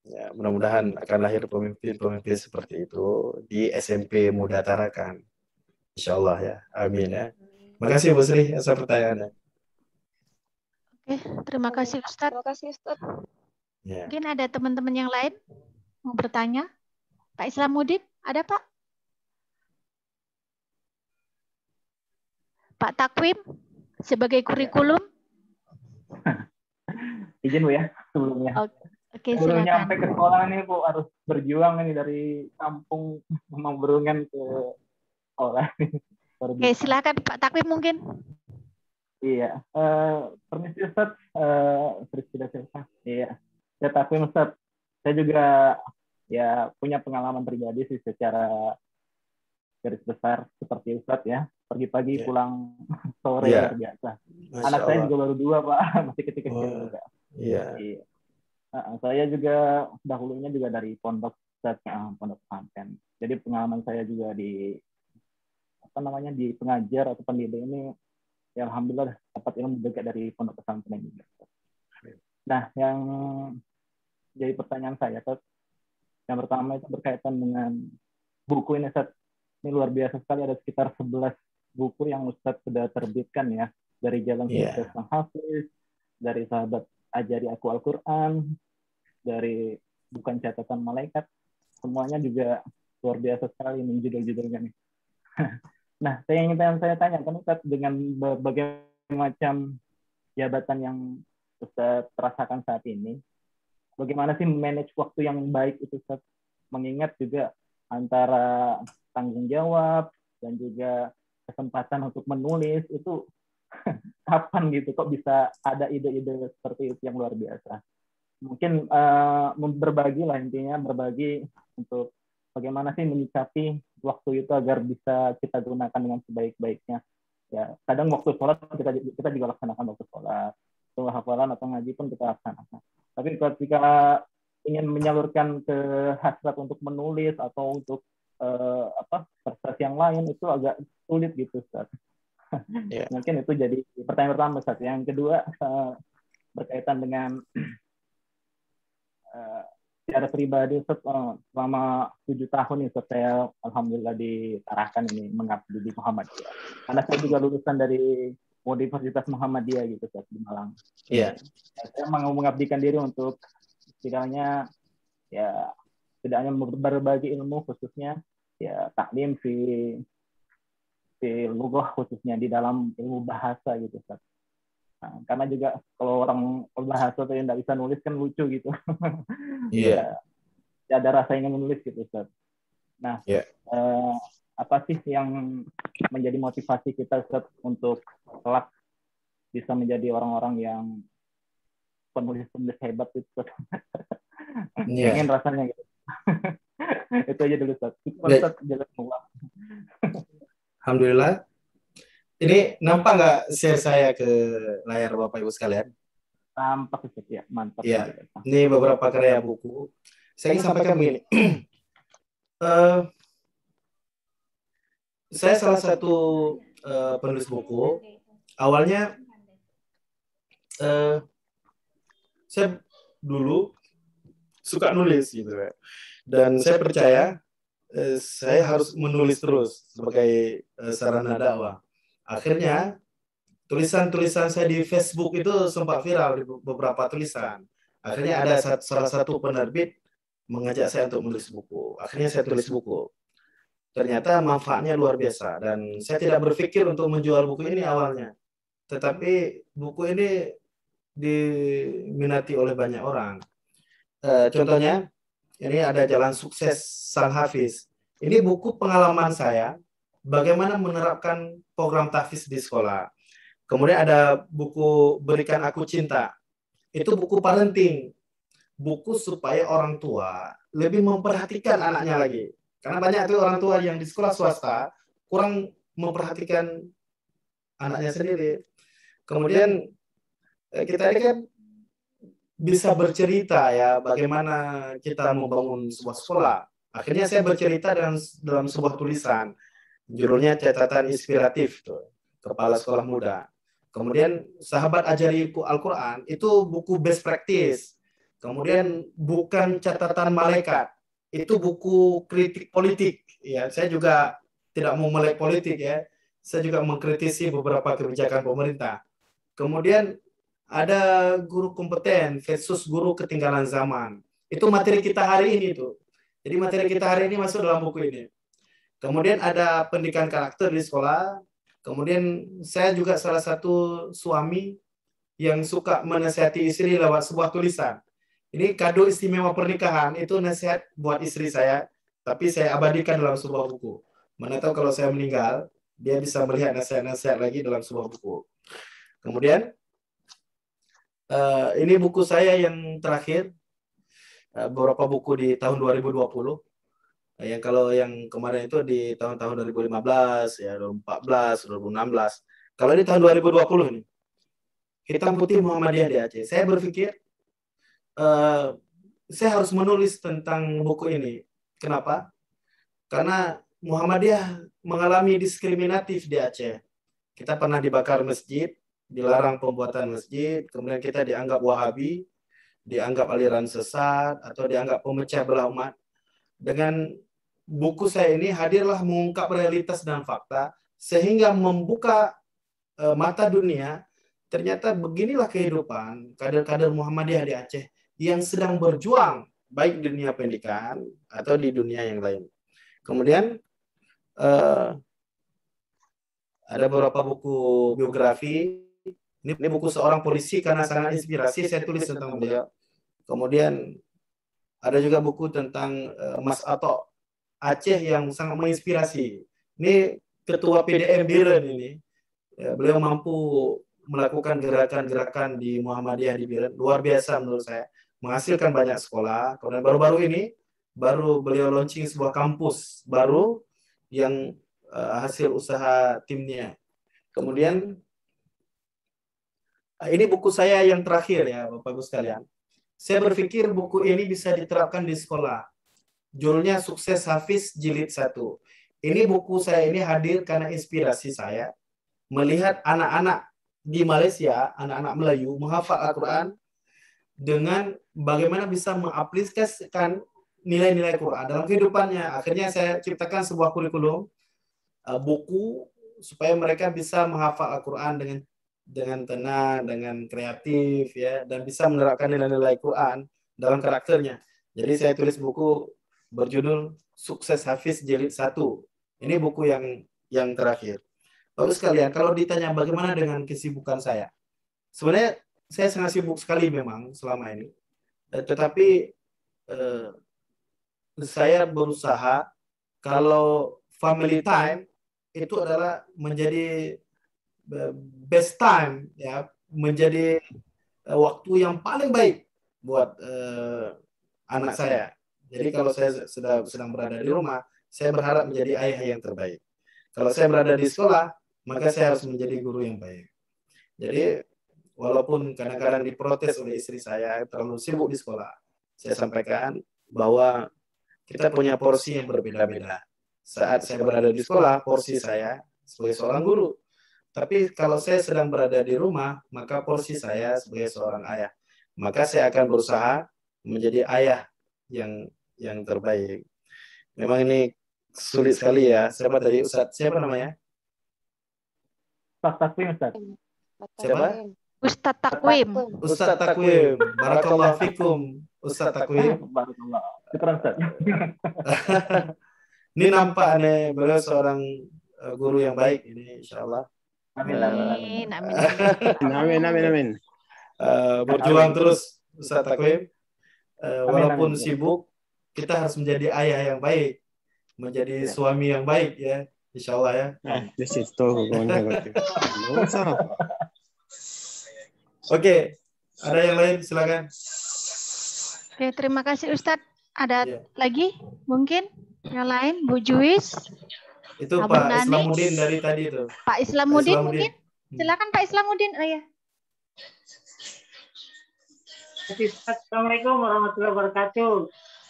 Ya, mudah-mudahan akan lahir pemimpin-pemimpin seperti itu di SMP Muda Tarakan. Insya Allah ya. Amin ya. Makasih Bu Sri atas pertanyaannya. Oke, terima kasih Ustadz. Terima kasih Ustaz. Ya. Mungkin ada teman-teman yang lain mau bertanya? Pak Islamuddin, ada Pak? Pak Takwim, sebagai kurikulum? Izin Bu ya sebelumnya. Oke, Sebelum silakan. nyampe ke sekolah nih Bu harus berjuang ini dari kampung Berungan ke sekolah. Oke, silakan Pak Takwim mungkin. Iya, permisi Ustaz, sudah selesai. Iya, saya Takwim Ustaz. Saya juga ya punya pengalaman pribadi sih secara garis besar seperti Ustaz ya. Pagi-pagi pulang sore luar biasa. Masya Anak saya Allah. juga baru 2 Pak, masih kecil-kecil juga. Iya. Iya. Saya juga dahulunya juga dari pondok Ustaz, pondok pesantren. Jadi pengalaman saya juga di di pengajar atau pendidik ini ya alhamdulillah dapat ilmu juga dari pondok pesantren juga. Nah, yang jadi pertanyaan saya, Ustaz, yang pertama itu berkaitan dengan buku ini, Ustaz. Ini luar biasa sekali, ada sekitar 11 buku yang Ustaz sudah terbitkan ya, dari Jalan Sukses Sang Hafiz, dari Sahabat Ajari Aku Al-Quran, dari Bukan Catatan Malaikat, semuanya juga luar biasa sekali judul-judulnya nih. Nah, saya tanyakan Ustaz, dengan berbagai macam jabatan yang Ustaz rasakan saat ini, bagaimana sih manage waktu yang baik itu Ustaz? Mengingat juga antara tanggung jawab dan juga kesempatan untuk menulis itu kapan gitu kok bisa ada ide-ide seperti itu yang luar biasa. Mungkin berbagi lah intinya, berbagi untuk bagaimana sih menyikapi waktu itu agar bisa kita gunakan dengan sebaik-baiknya. Ya, kadang waktu sholat kita juga laksanakan waktu sholat, atau hafalan atau ngaji pun kita laksanakan. Tapi ketika ingin menyalurkan ke hasrat untuk menulis atau untuk prestasi yang lain itu agak sulit gitu, Ustaz. Yeah. Mungkin itu jadi pertanyaan pertama, Ustaz. Yang kedua berkaitan dengan secara pribadi, Ustaz, selama 7 tahun nih, Ustaz, saya alhamdulillah diarahkan ini mengabdi di Muhammadiyah. Karena saya juga lulusan dari Universitas Muhammadiyah gitu, Ustaz, di Malang. Iya. Saya mau mengabdikan diri untuk setidaknya ya tidak hanya berbagi ilmu, khususnya ya taklim fi lughah, khususnya di dalam ilmu bahasa gitu, Ustaz. Nah, karena juga kalau orang bahasa tuh yang nggak bisa nulis kan lucu gitu. Iya. Ya, ada rasa ingin menulis gitu, Ustaz. Nah, apa sih yang menjadi motivasi kita, Ustaz, untuk kelak bisa menjadi orang-orang yang penulis-penulis hebat itu, Ustaz? Ingin rasanya gitu. Itu aja dulu, Ustaz. Ustaz, jalan keluar. Alhamdulillah. Ini nampak nggak share saya ke layar Bapak Ibu sekalian? Tampak, Ustaz, ya. Mantap. Ya. Ini beberapa karya buku. Saya ingin sampaikan begini. Saya salah satu penulis buku. Awalnya saya dulu suka nulis gitu ya. Dan saya percaya saya harus menulis terus sebagai sarana dakwah. Akhirnya tulisan-tulisan saya di Facebook itu sempat viral di beberapa tulisan. Akhirnya ada salah satu penerbit mengajak saya untuk menulis buku. Akhirnya saya tulis buku. Ternyata manfaatnya luar biasa dan saya tidak berpikir untuk menjual buku ini awalnya. Tetapi buku ini diminati oleh banyak orang. Contohnya, ini ada Jalan Sukses Sang Hafiz. Ini buku pengalaman saya, bagaimana menerapkan program tahfiz di sekolah. Kemudian ada buku Berikan Aku Cinta. itu buku parenting. Buku supaya orang tua lebih memperhatikan anaknya lagi. Karena banyak tuh orang tua yang di sekolah swasta kurang memperhatikan anaknya sendiri. Kemudian kita ini kan bisa bercerita ya bagaimana kita membangun sebuah sekolah. Akhirnya saya bercerita dalam sebuah tulisan. Judulnya Catatan Inspiratif tuh, Kepala Sekolah Muda. Kemudian Sahabat Ajariku Al-Quran itu buku best practice. Kemudian Bukan Catatan Malaikat, itu buku kritik politik. Ya, saya juga tidak mau melek politik ya. Saya juga mengkritisi beberapa kebijakan pemerintah. Kemudian ada Guru Kompeten versus Guru Ketinggalan Zaman. Itu materi kita hari ini tuh. Jadi materi kita hari ini masuk dalam buku ini. Kemudian ada Pendidikan Karakter di sekolah. Kemudian saya juga salah satu suami yang suka menasihati istri lewat sebuah tulisan. Ini kado istimewa pernikahan, itu nasihat buat istri saya, tapi saya abadikan dalam sebuah buku. Mana tahu kalau saya meninggal, dia bisa melihat nasihat-nasihat lagi dalam sebuah buku. Kemudian, ini buku saya yang terakhir, beberapa buku di tahun 2020. Yang kalau yang kemarin itu di tahun-tahun 2015, ya 2014, 2016. Kalau di tahun 2020 ini, Hitam Putih Muhammadiyah di Aceh. Saya berpikir, saya harus menulis tentang buku ini. Kenapa? Karena Muhammadiyah mengalami diskriminatif di Aceh. Kita pernah dibakar masjid, dilarang pembuatan masjid, kemudian kita dianggap Wahabi, dianggap aliran sesat, atau dianggap pemecah belah umat. Dengan buku saya ini hadirlah mengungkap realitas dan fakta, sehingga membuka mata dunia, ternyata beginilah kehidupan kader-kader Muhammadiyah di Aceh yang sedang berjuang, baik di dunia pendidikan atau di dunia yang lain. Kemudian ada beberapa buku biografi. Ini buku seorang polisi karena sangat inspirasi, saya tulis tentang beliau. Kemudian ada juga buku tentang Mas Ato Aceh yang sangat menginspirasi. Ini ketua PDM Biren ini. Ya, beliau mampu melakukan gerakan-gerakan di Muhammadiyah di Biren. Luar biasa menurut saya. Menghasilkan banyak sekolah. Kemudian baru-baru ini, baru beliau launching sebuah kampus baru yang hasil usaha timnya. Kemudian, ini buku saya yang terakhir ya Bapak-Ibu sekalian. Saya berpikir buku ini bisa diterapkan di sekolah. Judulnya Sukses Hafiz Jilid 1. Ini buku saya ini hadir karena inspirasi saya melihat anak-anak di Malaysia, anak-anak Melayu menghafal Al-Quran dengan bagaimana bisa mengaplikasikan nilai-nilai Quran dalam kehidupannya. Akhirnya saya ciptakan sebuah kurikulum buku supaya mereka bisa menghafal Al-Quran dengan tenang, dengan kreatif ya, dan bisa menerapkan nilai-nilai Quran dalam karakternya. Jadi saya tulis buku berjudul Sukses Hafiz Jilid 1. Ini buku yang terakhir. Bapak sekalian, kalau ditanya bagaimana dengan kesibukan saya, sebenarnya saya sangat sibuk sekali memang selama ini. Tetapi saya berusaha kalau family time itu adalah menjadi best time ya, menjadi waktu yang paling baik buat anak saya. Jadi kalau saya sedang berada di rumah, saya berharap menjadi ayah yang terbaik. Kalau saya berada di sekolah, maka saya harus menjadi guru yang baik. Jadi walaupun kadang-kadang diprotes oleh istri saya terlalu sibuk di sekolah, saya sampaikan bahwa kita punya porsi yang berbeda-beda. Saat saya berada di sekolah, porsi saya sebagai seorang guru. Tapi kalau saya sedang berada di rumah, maka porsi saya sebagai seorang ayah. Maka saya akan berusaha menjadi ayah yang terbaik. Memang ini sulit sekali ya. Siapa tadi Ustadz? Siapa namanya? Ustadz Takwim, Ustadz. Siapa? Ustadz Takwim. Ustadz Takwim. Barakallahu fikum, Ustadz Takwim. Barakallah. Syukran, Ustadz. Ini nampak nih, beliau seorang guru yang baik ini, insya Allah. Amin. Amin. Berjuang terus Ustadz Takwim. Walaupun sibuk, kita harus menjadi ayah yang baik, menjadi suami yang baik ya, insya Allah ya. Oke, Ada yang lain? Silakan. Oke, terima kasih Ustadz. Ada Ya. lagi mungkin yang lain? Bu Juwis? Itu Abu Pak Nani? Islamuddin dari tadi itu. Pak Islamuddin Islamuddin. mungkin? Silakan Pak Islamuddin. Oh ya. Assalamualaikum warahmatullahi wabarakatuh.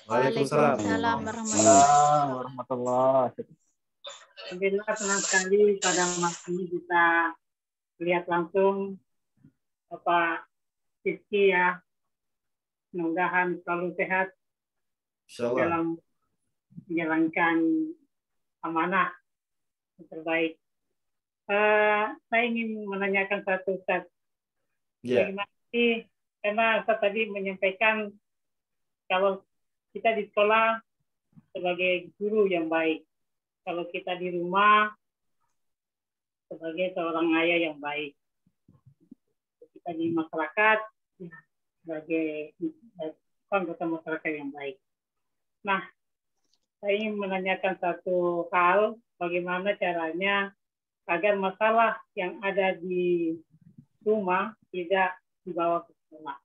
Waalaikumsalam. Waalaikumsalam warahmatullahi Warahmatullahi. Alhamdulillah senang sekali pada malam ini kita lihat langsung Bapak Rizky ya. Mudah-mudahan selalu sehat Insyaallah. dalam menjalankan amanah yang terbaik. Saya ingin menanyakan satu Ustaz. Ya. Bagaimana sih, karena Ustaz tadi menyampaikan kalau kita di sekolah sebagai guru yang baik, kalau kita di rumah sebagai seorang ayah yang baik, kita di masyarakat sebagai anggota masyarakat yang baik. Nah, saya ingin menanyakan satu hal, bagaimana caranya agar masalah yang ada di rumah tidak dibawa ke sekolah.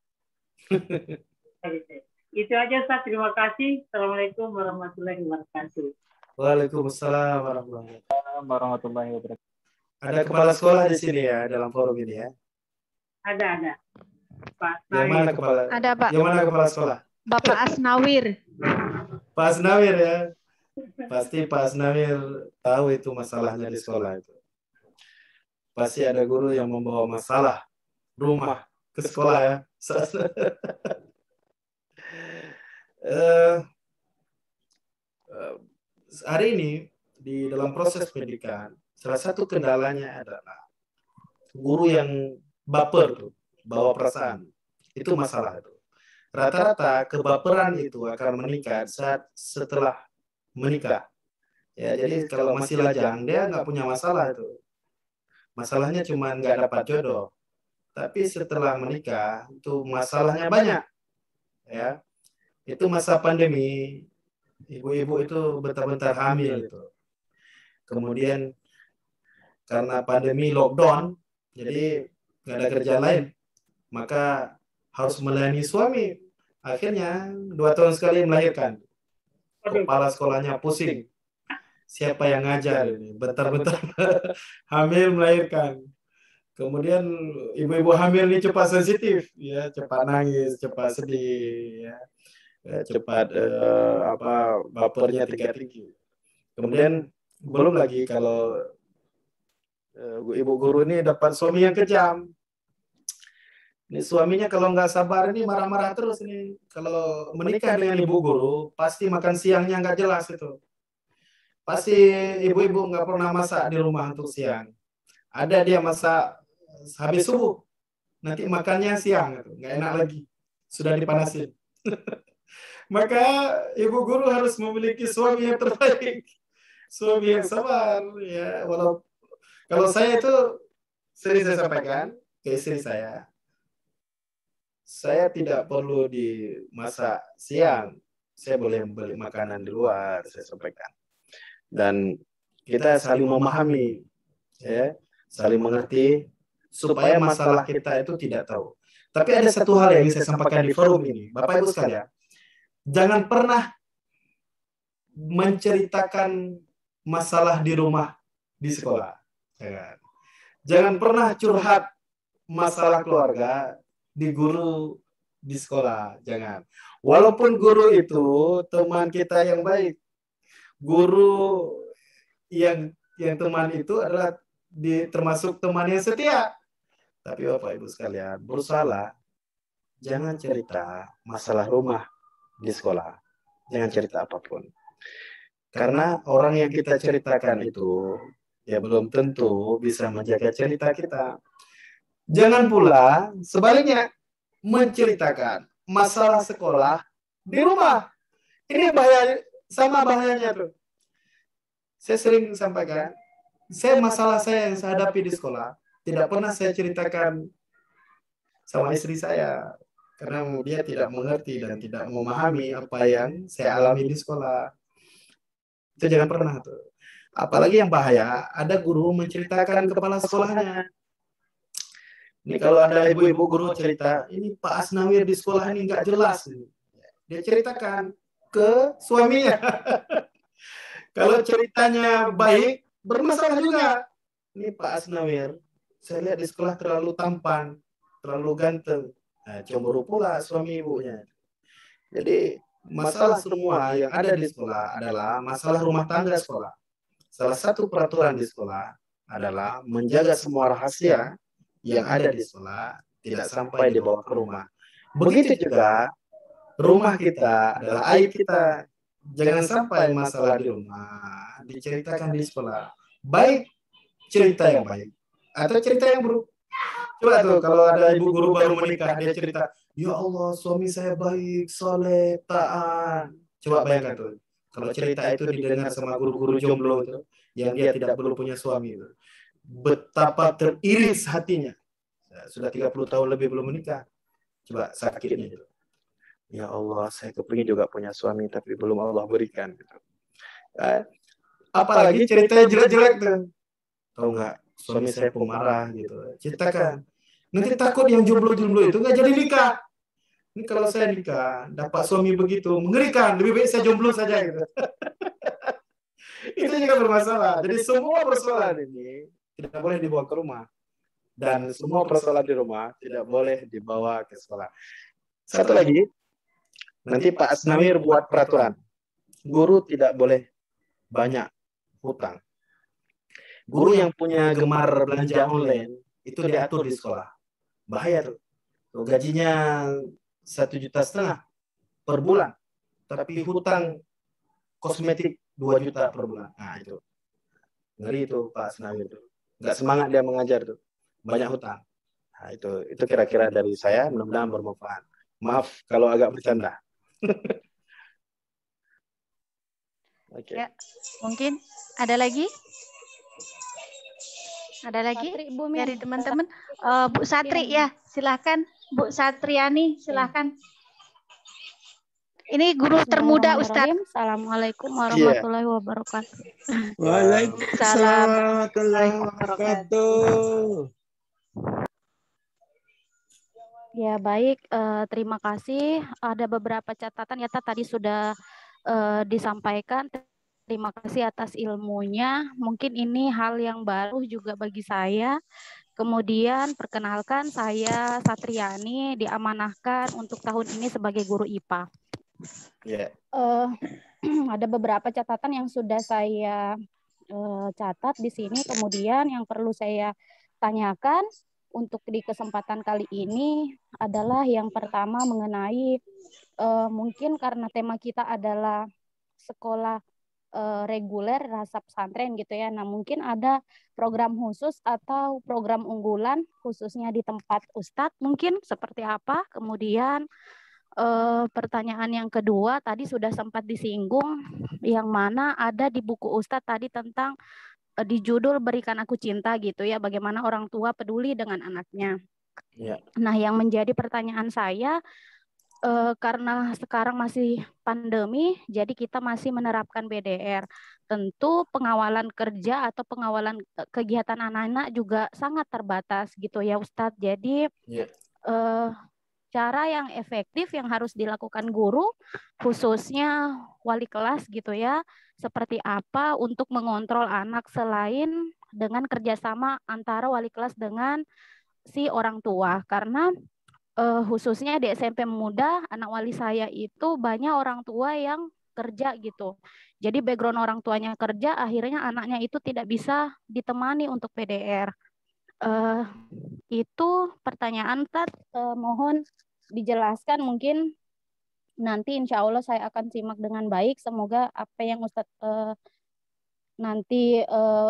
Itu aja, Ustaz. Terima kasih. Assalamualaikum warahmatullahi wabarakatuh. Waalaikumsalam warahmatullahi wabarakatuh. Ada kepala sekolah di sini ya dalam forum ini ya. Ada. Pak Yang mana kepala? Ada Pak. Yang mana kepala sekolah? Bapak Asnawir. Pak Asnawir ya. Pasti Pak Asnawir tahu itu masalahnya di sekolah itu. Pasti ada guru yang membawa masalah rumah ke sekolah ya. Hari ini di dalam proses pendidikan salah satu kendalanya adalah guru yang baper tuh, bawa perasaan. Itu masalah itu. Rata-rata kebaperan itu akan meningkat setelah menikah. Ya, jadi kalau masih lajang dia nggak punya masalah itu. Masalahnya cuma nggak dapat jodoh. Tapi setelah menikah itu masalahnya banyak. Ya, itu masa pandemi. Ibu-ibu itu bentar-bentar hamil itu. Kemudian karena pandemi lockdown, jadi nggak ada kerjaan lain, maka harus melayani suami. Akhirnya 2 tahun sekali melahirkan. Kepala sekolahnya pusing. Siapa yang ngajar ini? Bentar-bentar hamil melahirkan. Kemudian ibu-ibu hamil ini cepat sensitif, ya, cepat nangis, cepat sedih, ya, cepat bapernya tinggi. Kemudian belum lagi kalau ibu guru ini dapat suami yang kejam. Ini suaminya kalau nggak sabar ini marah-marah terus ini. Kalau menikah dengan ibu guru, pasti makan siangnya nggak jelas itu. Pasti ibu-ibu nggak pernah masak di rumah untuk siang. Ada dia masak habis subuh, nanti makannya siang, gitu. Nggak enak lagi. Sudah dipanasin. Maka ibu guru harus memiliki suami yang terbaik. Suami yang sabar. Ya, walau kalau saya itu sering saya sampaikan ke istri saya tidak perlu dimasak siang. Saya boleh beli makanan di luar, saya sampaikan. Dan kita saling memahami, ya, saling mengerti, supaya masalah kita itu tidak tahu. Tapi ada satu hal yang ingin saya sampaikan di forum ini, Bapak Ibu sekalian, jangan pernah menceritakan masalah di rumah di sekolah. Jangan pernah curhat masalah keluarga di guru di sekolah, jangan. Walaupun guru itu teman kita yang baik, guru yang teman itu adalah termasuk teman yang setia. Tapi Bapak Ibu sekalian, berusahalah jangan cerita masalah rumah di sekolah, jangan cerita apapun. Karena orang yang kita ceritakan itu ya belum tentu bisa menjaga cerita kita. Jangan pula sebaliknya menceritakan masalah sekolah di rumah. Ini bahaya, sama bahayanya tuh. Saya sering sampaikan, masalah saya yang saya hadapi di sekolah tidak pernah saya ceritakan sama istri saya karena dia tidak mengerti dan tidak memahami apa yang saya alami di sekolah. Itu jangan pernah tuh. Apalagi yang bahaya, ada guru menceritakan kepala sekolahnya. Ini kalau ada ibu-ibu guru cerita, ini Pak Asnawir di sekolah ini nggak jelas. Dia ceritakan ke suaminya. Kalau ceritanya baik, bermasalah juga. Ini Pak Asnawir, saya lihat di sekolah terlalu tampan, terlalu ganteng. Nah, cemburu pula suami ibunya. Jadi masalah semua yang ada di sekolah adalah masalah rumah tangga sekolah. Salah satu peraturan di sekolah adalah menjaga semua rahasia yang ada di sekolah tidak sampai dibawa ke rumah. Begitu juga rumah kita adalah aib kita. Jangan sampai masalah di rumah diceritakan di sekolah. Baik cerita yang baik atau cerita yang buruk. Coba tuh kalau ada ibu guru baru menikah, dia cerita, ya Allah suami saya baik, soleh, taat. Coba bayangkan tuh, kalau cerita itu didengar sama guru-guru jomblo itu, yang dia tidak perlu punya suami itu, betapa teriris hatinya. Sudah 30 tahun lebih belum menikah. Coba sakitnya itu. Ya Allah, saya kepingin juga punya suami, tapi belum Allah berikan. Gitu. Apalagi ceritanya jelek-jelek tuh. Tahu nggak, suami saya pemarah gitu. Ceritakan. Nanti takut yang jomblo-jomblo itu nggak jadi nikah. Ini kalau saya nikah, dapat suami begitu, mengerikan. Lebih baik saya jomblo saja gitu. Itu juga bermasalah. Jadi semua persoalan ini tidak boleh dibawa ke rumah. Dan semua persoalan di rumah tidak boleh dibawa ke sekolah. Satu lagi, nanti Pak Asnawir buat peraturan. Guru tidak boleh banyak hutang. Guru yang punya gemar belanja online, itu diatur di sekolah. Bahaya tuh. Gajinya 1,5 juta per bulan. Tapi hutang kosmetik 2 juta per bulan. Nah itu. Ngeri itu Pak Asnawir tuh. Nggak semangat dia mengajar tuh. Banyak hutang. Nah, itu kira-kira dari saya, mudah-mudahan bermanfaat. Maaf kalau agak bercanda. Okay. Ya, mungkin ada lagi? Ada lagi dari teman-teman? Bu Satri ya, silakan. Bu Satriani, silakan. Ini guru termuda Ustadz. Assalamualaikum warahmatullahi wabarakatuh. Waalaikumsalam warahmatullahi wabarakatuh. Ya baik, terima kasih. Ada beberapa catatan ya tadi sudah disampaikan. Terima kasih atas ilmunya. Mungkin ini hal yang baru juga bagi saya. Kemudian perkenalkan saya Satriani, diamanahkan untuk tahun ini sebagai guru IPA. Yeah. Ada beberapa catatan yang sudah saya catat di sini. Kemudian yang perlu saya tanyakan untuk di kesempatan kali ini adalah yang pertama mengenai mungkin karena tema kita adalah sekolah reguler rasa pesantren gitu ya. Nah mungkin ada program khusus atau program unggulan khususnya di tempat Ustadz mungkin seperti apa. Kemudian pertanyaan yang kedua tadi sudah sempat disinggung yang mana ada di buku Ustadz tadi tentang di judul Berikan Aku Cinta gitu ya, bagaimana orang tua peduli dengan anaknya. Yeah. Nah yang menjadi pertanyaan saya karena sekarang masih pandemi, jadi kita masih menerapkan BDR. Tentu pengawalan kerja atau pengawalan kegiatan anak-anak juga sangat terbatas gitu ya Ustadz. Jadi cara yang efektif yang harus dilakukan guru, khususnya wali kelas gitu ya, seperti apa untuk mengontrol anak selain dengan kerjasama antara wali kelas dengan si orang tua. Karena khususnya di SMP Muda, anak wali saya itu banyak orang tua yang kerja gitu. Jadi background orang tuanya kerja, akhirnya anaknya itu tidak bisa ditemani untuk PDR. Itu pertanyaan mohon dijelaskan mungkin nanti insya Allah saya akan simak dengan baik. Semoga apa yang Ustadz nanti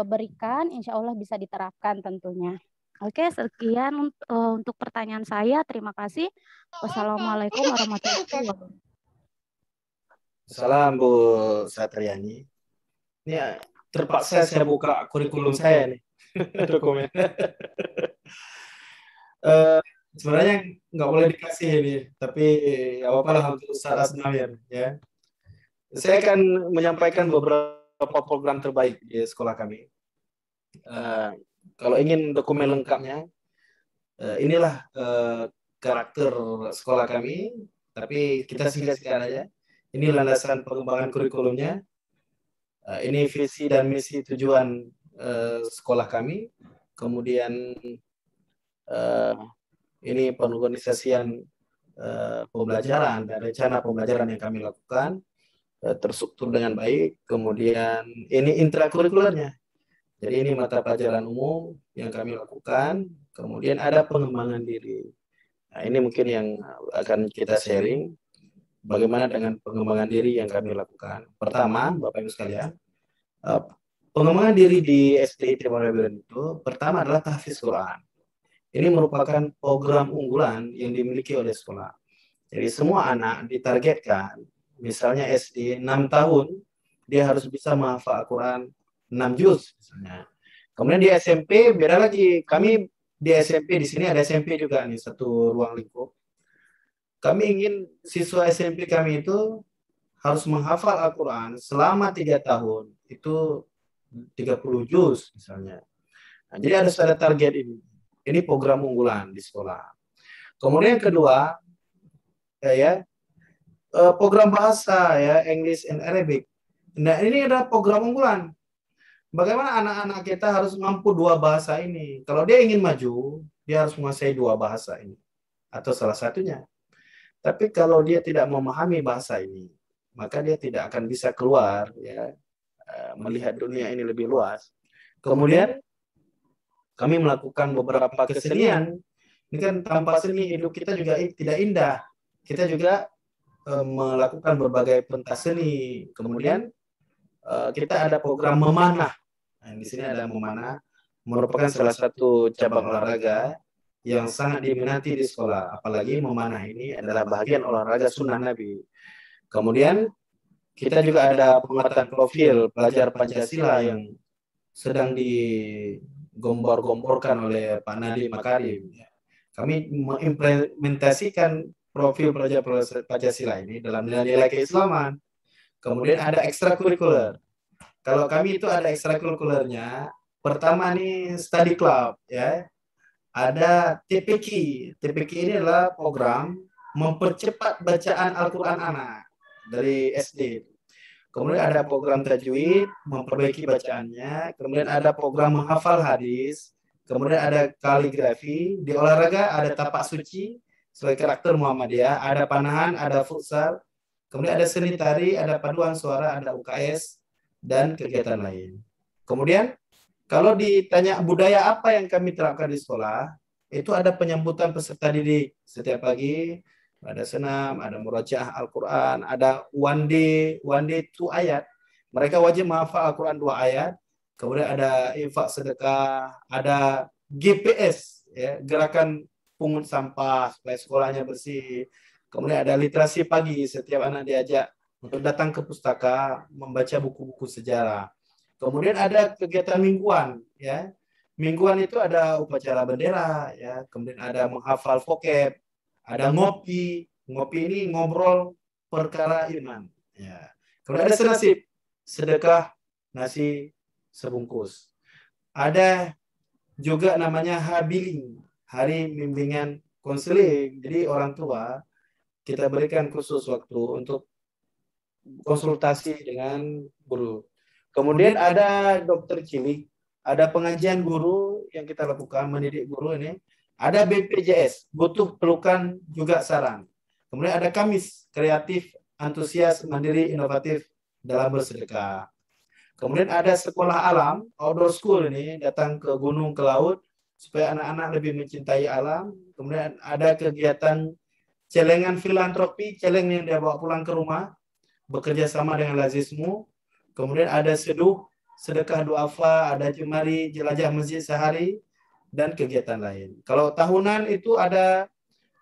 berikan insya Allah bisa diterapkan tentunya. Oke, sekian untuk pertanyaan saya. Terima kasih. Wassalamualaikum warahmatullahi wabarakatuh. Salam Bu Satriani. Ini terpaksa saya buka kurikulum saya nih. Dokumen. Sebenarnya nggak boleh dikasih ini, tapi nggak apa-apa lah untuk Ustaz Asnawir ya. Saya akan menyampaikan beberapa program terbaik di sekolah kami. Kalau ingin dokumen lengkapnya, inilah karakter sekolah kami, tapi kita singkat-singkat aja. Ini landasan pengembangan kurikulumnya. Ini visi dan misi tujuan sekolah kami. Kemudian ini pengorganisasian pembelajaran dan rencana pembelajaran yang kami lakukan terstruktur dengan baik. Kemudian ini intrakurikulernya. Jadi ini mata pelajaran umum yang kami lakukan. Kemudian ada pengembangan diri. Nah, ini mungkin yang akan kita sharing. Bagaimana dengan pengembangan diri yang kami lakukan. Pertama, Bapak Ibu sekalian, pengembangan diri di SD Timur-Lebaran itu pertama adalah tahfiz Quran. Ini merupakan program unggulan yang dimiliki oleh sekolah. Jadi semua anak ditargetkan, misalnya SD 6 tahun, dia harus bisa menghafal Al-Quran 6 juz misalnya. Kemudian di SMP beda lagi. Kami di SMP, di sini ada SMP juga nih, satu ruang lingkup. Kami ingin siswa SMP kami itu harus menghafal Al-Quran selama 3 tahun. Itu 30 juz misalnya. Nah, jadi harus ada target ini. Ini program unggulan di sekolah. Kemudian yang kedua, program bahasa ya, English and Arabic. Nah, ini adalah program unggulan. Bagaimana anak-anak kita harus mampu 2 bahasa ini? Kalau dia ingin maju, dia harus menguasai 2 bahasa ini atau salah satunya. Tapi kalau dia tidak memahami bahasa ini, maka dia tidak akan bisa keluar ya, melihat dunia ini lebih luas. Kemudian kami melakukan beberapa kesenian. Ini kan tanpa seni hidup kita juga tidak indah. Kita juga melakukan berbagai pentas seni. Kemudian kita ada program memanah. Nah, di sini ada memanah, merupakan salah satu cabang olahraga yang sangat diminati di sekolah. Apalagi memanah ini adalah bagian olahraga sunnah Nabi. Kemudian kita juga ada penguatan profil pelajar Pancasila yang sedang digombor-gomborkan oleh Pak Nadiem Makarim. Kami mengimplementasikan profil pelajar Pancasila ini dalam nilai-nilai keislaman. Kemudian ada ekstrakurikuler. Kalau kami itu ada ekstrakurikulernya, pertama nih study club ya. Ada TPQ. TPQ ini adalah program mempercepat bacaan Al-Quran anak dari SD. Kemudian ada program tajwid, memperbaiki bacaannya. Kemudian ada program menghafal hadis. Kemudian ada kaligrafi. Di olahraga ada tapak suci sebagai karakter Muhammadiyah. Ada panahan, ada futsal. Kemudian ada seni tari, ada paduan suara, ada UKS, dan kegiatan lain. Kemudian kalau ditanya budaya apa yang kami terapkan di sekolah, itu ada penyambutan peserta didik setiap pagi, ada senam, ada murajaah Al-Quran, ada one day 2 ayat. Mereka wajib menghafal Al-Quran 2 ayat. Kemudian ada infak sedekah, ada GPS, ya, gerakan pungut sampah supaya sekolahnya bersih. Kemudian ada literasi pagi, setiap anak diajak untuk datang ke pustaka membaca buku-buku sejarah. Kemudian ada kegiatan mingguan, ya. Mingguan itu ada upacara bendera, ya. Kemudian ada menghafal vocab, ada ngopi. Ngopi ini ngobrol perkara iman, ya. Kemudian ada senasib, sedekah nasi sebungkus. Ada juga namanya habiling, hari bimbingan konseling. Jadi orang tua kita berikan khusus waktu untuk konsultasi dengan guru. Kemudian ada dokter cilik, ada pengajian guru yang kita lakukan, mendidik guru ini. Ada BPJS, butuh pelukan juga saran. Kemudian ada Kamis, kreatif, antusias, mandiri, inovatif dalam bersedekah. Kemudian ada sekolah alam, outdoor school ini, datang ke gunung, ke laut, supaya anak-anak lebih mencintai alam. Kemudian ada kegiatan celengan filantropi, celeng yang dia bawa pulang ke rumah, bekerja sama dengan Lazismu. Kemudian ada seduh, sedekah duafa, ada jemari, jelajah masjid sehari, dan kegiatan lain. Kalau tahunan itu ada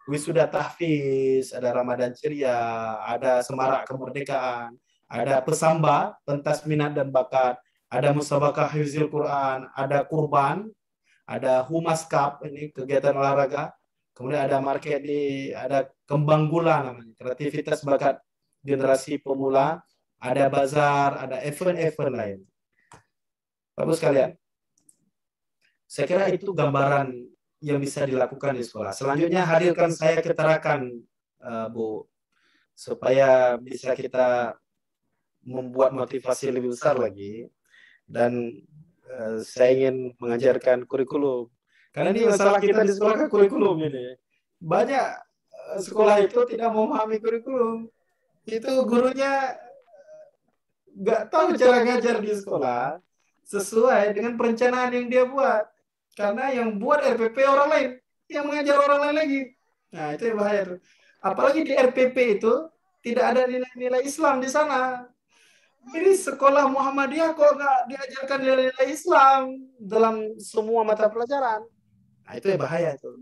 wisuda tahfiz, ada Ramadan ceria, ada semarak kemerdekaan, ada pesamba, pentas minat dan bakat, ada musabakah hifzil Quran, ada kurban, ada humas cup, ini kegiatan olahraga. Kemudian ada market ada kembang gula namanya, kreativitas bakat generasi pemula, ada bazar, ada event-event lain. Bapak sekalian, saya kira itu gambaran yang bisa dilakukan di sekolah. Selanjutnya hadirkan saya keterangan, Bu, supaya bisa kita membuat motivasi lebih besar lagi. Dan saya ingin mengajarkan kurikulum. Karena ini masalah kita di sekolah kan kurikulum ini. Banyak sekolah itu tidak memahami kurikulum. Itu gurunya nggak tahu cara ngajar di sekolah sesuai dengan perencanaan yang dia buat. Karena yang buat RPP orang lain, yang mengajar orang lain lagi. Nah, itu yang bahaya tuh. Apalagi di RPP itu tidak ada nilai-nilai Islam di sana. Ini sekolah Muhammadiyah kok nggak diajarkan nilai-nilai Islam dalam semua mata pelajaran. Nah, itu yang bahaya tuh.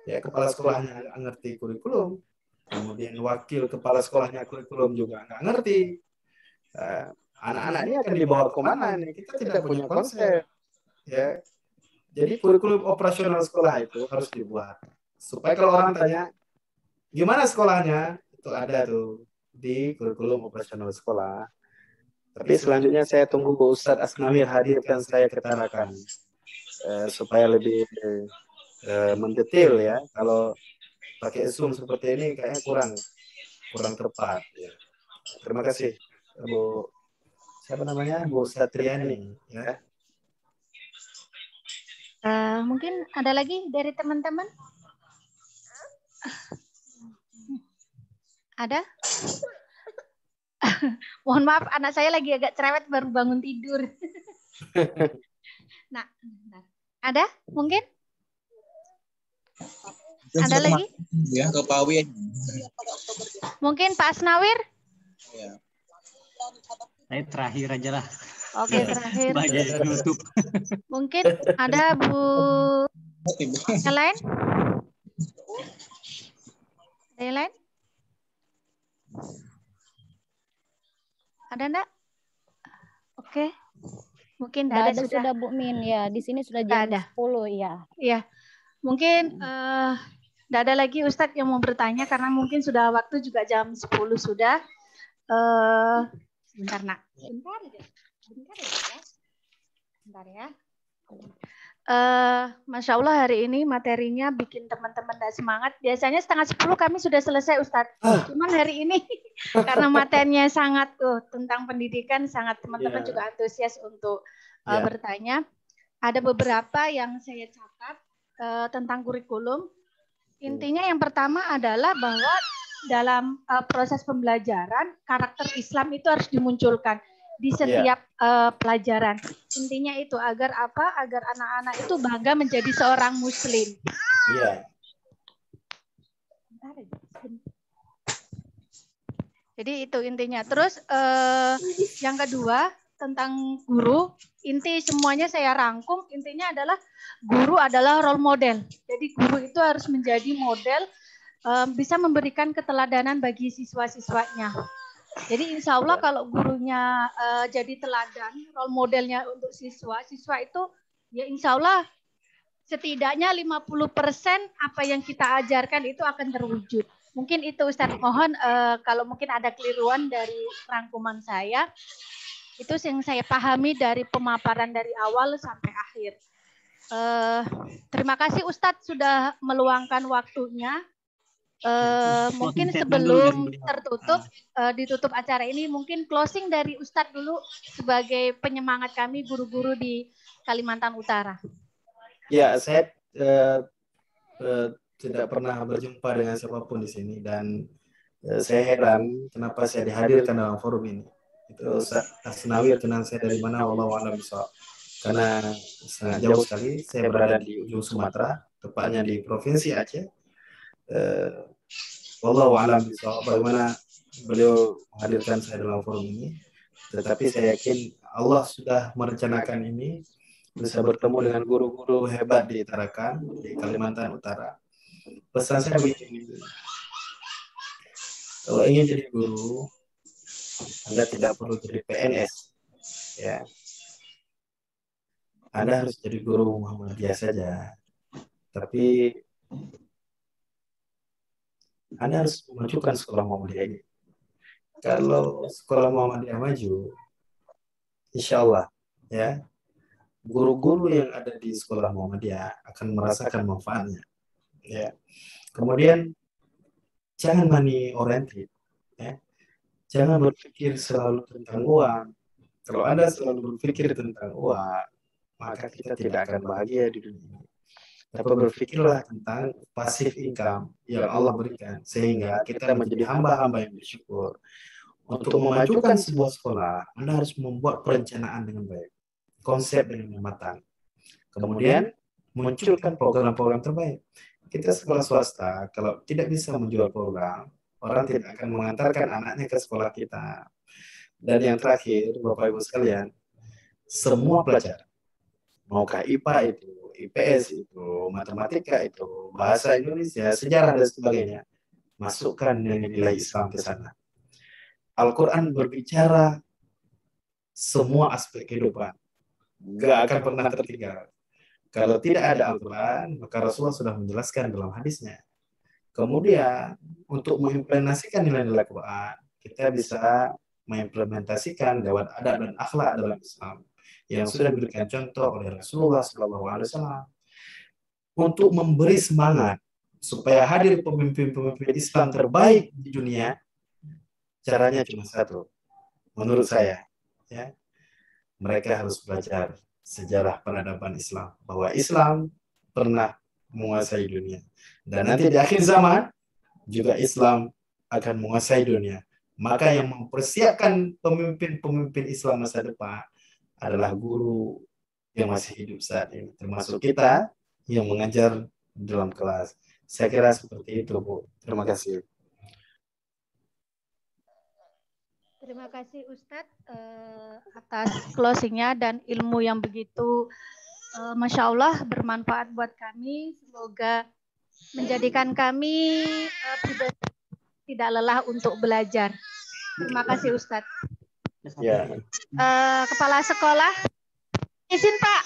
Ya, kepala sekolahnya nggak ngerti kurikulum. Kemudian wakil kepala sekolahnya kurikulum juga nggak ngerti. Anak-anak ini akan dibawa kemana nih? Kita tidak punya konsep. Ya. Jadi kurikulum operasional sekolah itu harus dibuat. Supaya kalau orang tanya, gimana sekolahnya? Itu ada tuh di kurikulum operasional sekolah. Tapi selanjutnya saya tunggu Ustadz Asnawir hadirkan saya ketarakan. Supaya lebih mendetail ya. Kalau pakai Zoom seperti ini kayaknya kurang tepat. Ya. Terima kasih Bu, siapa namanya, Bu Satriani ya. Mungkin ada lagi dari teman-teman? Ada? Mohon maaf, anak saya lagi agak cerewet baru bangun tidur. Nah, ada? Mungkin? Ada lagi? Ya, ke Pak Wi. Mungkin Pak Asnawir? Ya. Saya terakhir aja lah. Oke, terakhir. Sebagai penutup. Mungkin ada Bu yang lain? Ada yang lain? Ada enggak? Oke. Mungkin Nggak ada sudah Bu Min ya. Di sini sudah jam 10 ya. Iya. Mungkin enggak ada lagi Ustadz yang mau bertanya karena mungkin sudah waktu juga jam 10 sudah. Sebentar nak. Bentar ya. Masya Allah hari ini materinya bikin teman-teman tidak semangat. Biasanya 9:30 kami sudah selesai Ustadz. Cuman hari ini karena materinya sangat tentang pendidikan, sangat teman-teman juga antusias untuk bertanya. Ada beberapa yang saya catat tentang kurikulum. Intinya yang pertama adalah bahwa dalam proses pembelajaran karakter Islam itu harus dimunculkan di setiap pelajaran. Intinya itu agar apa? Agar anak-anak itu bangga menjadi seorang muslim. Iya. Jadi itu intinya. Terus yang kedua tentang guru, inti semuanya saya rangkum, intinya adalah guru adalah role model. Jadi guru itu harus menjadi model, bisa memberikan keteladanan bagi siswa-siswanya. Jadi insya Allah kalau gurunya jadi teladan, role modelnya untuk siswa, siswa itu ya insya Allah setidaknya 50% apa yang kita ajarkan itu akan terwujud. Mungkin itu Ustadz, mohon kalau mungkin ada keliruan dari rangkuman saya, itu yang saya pahami dari pemaparan dari awal sampai akhir. Terima kasih Ustadz sudah meluangkan waktunya. Mungkin sebelum ditutup acara ini, mungkin closing dari Ustadz dulu sebagai penyemangat kami guru-guru di Kalimantan Utara. Ya, saya tidak pernah berjumpa dengan siapapun di sini dan saya heran kenapa saya dihadirkan dalam forum ini. Itu Asnawi kenal saya dari mana, wallahu a'lam bishawab. Karena sangat jauh sekali, saya berada di ujung Sumatera, tepatnya di Provinsi Aceh. Wallahu a'lam bishawab bagaimana beliau menghadirkan saya dalam forum ini. Tetapi saya yakin Allah sudah merencanakan ini bisa bertemu dengan guru-guru hebat di Tarakan, di Kalimantan Utara. Pesan saya begini, kalau ingin jadi guru, Anda tidak perlu jadi PNS, ya. Anda harus jadi guru Muhammadiyah saja, tapi Anda harus memajukan sekolah Muhammadiyah ini. Kalau sekolah Muhammadiyah maju, insya Allah, ya, guru-guru yang ada di sekolah Muhammadiyah akan merasakan manfaatnya. Ya. Kemudian jangan money oriented, ya. Jangan berpikir selalu tentang uang. Kalau Anda selalu berpikir tentang uang, maka kita tidak akan bahagia di dunia ini. Tapi berpikirlah tentang passive income yang Allah berikan, sehingga kita menjadi hamba-hamba yang bersyukur. Untuk memajukan sebuah sekolah, Anda harus membuat perencanaan dengan baik, konsep dengan matang. Kemudian munculkan program-program terbaik. Kita sekolah swasta, kalau tidak bisa menjual program, orang tidak akan mengantarkan anaknya ke sekolah kita. Dan yang terakhir, Bapak Ibu sekalian, semua pelajaran, maukah IPA itu, IPS itu, matematika itu, bahasa Indonesia, sejarah dan sebagainya, masukkan nilai Islam ke sana. Al-Quran berbicara semua aspek kehidupan, gak akan pernah tertinggal. Kalau tidak ada Al-Quran, maka Rasulullah sudah menjelaskan dalam hadisnya. Kemudian, untuk mengimplementasikan nilai-nilai Quran, kita bisa mengimplementasikan lewat adab dan akhlak dalam Islam yang sudah diberikan contoh oleh Rasulullah SAW. Untuk memberi semangat supaya hadir pemimpin-pemimpin Islam terbaik di dunia, caranya cuma satu, menurut saya, ya, mereka harus belajar sejarah peradaban Islam, bahwa Islam pernah menguasai dunia, dan nanti di akhir zaman juga Islam akan menguasai dunia. Maka yang mempersiapkan pemimpin-pemimpin Islam masa depan adalah guru yang masih hidup saat ini, termasuk kita yang mengajar dalam kelas. Saya kira seperti itu, Bu. Terima kasih. Terima kasih Ustadz atas closingnya dan ilmu yang begitu Masya Allah bermanfaat buat kami. Semoga menjadikan kami pribadi tidak lelah untuk belajar. Terima kasih Ustadz. Ya. Kepala sekolah, izin Pak.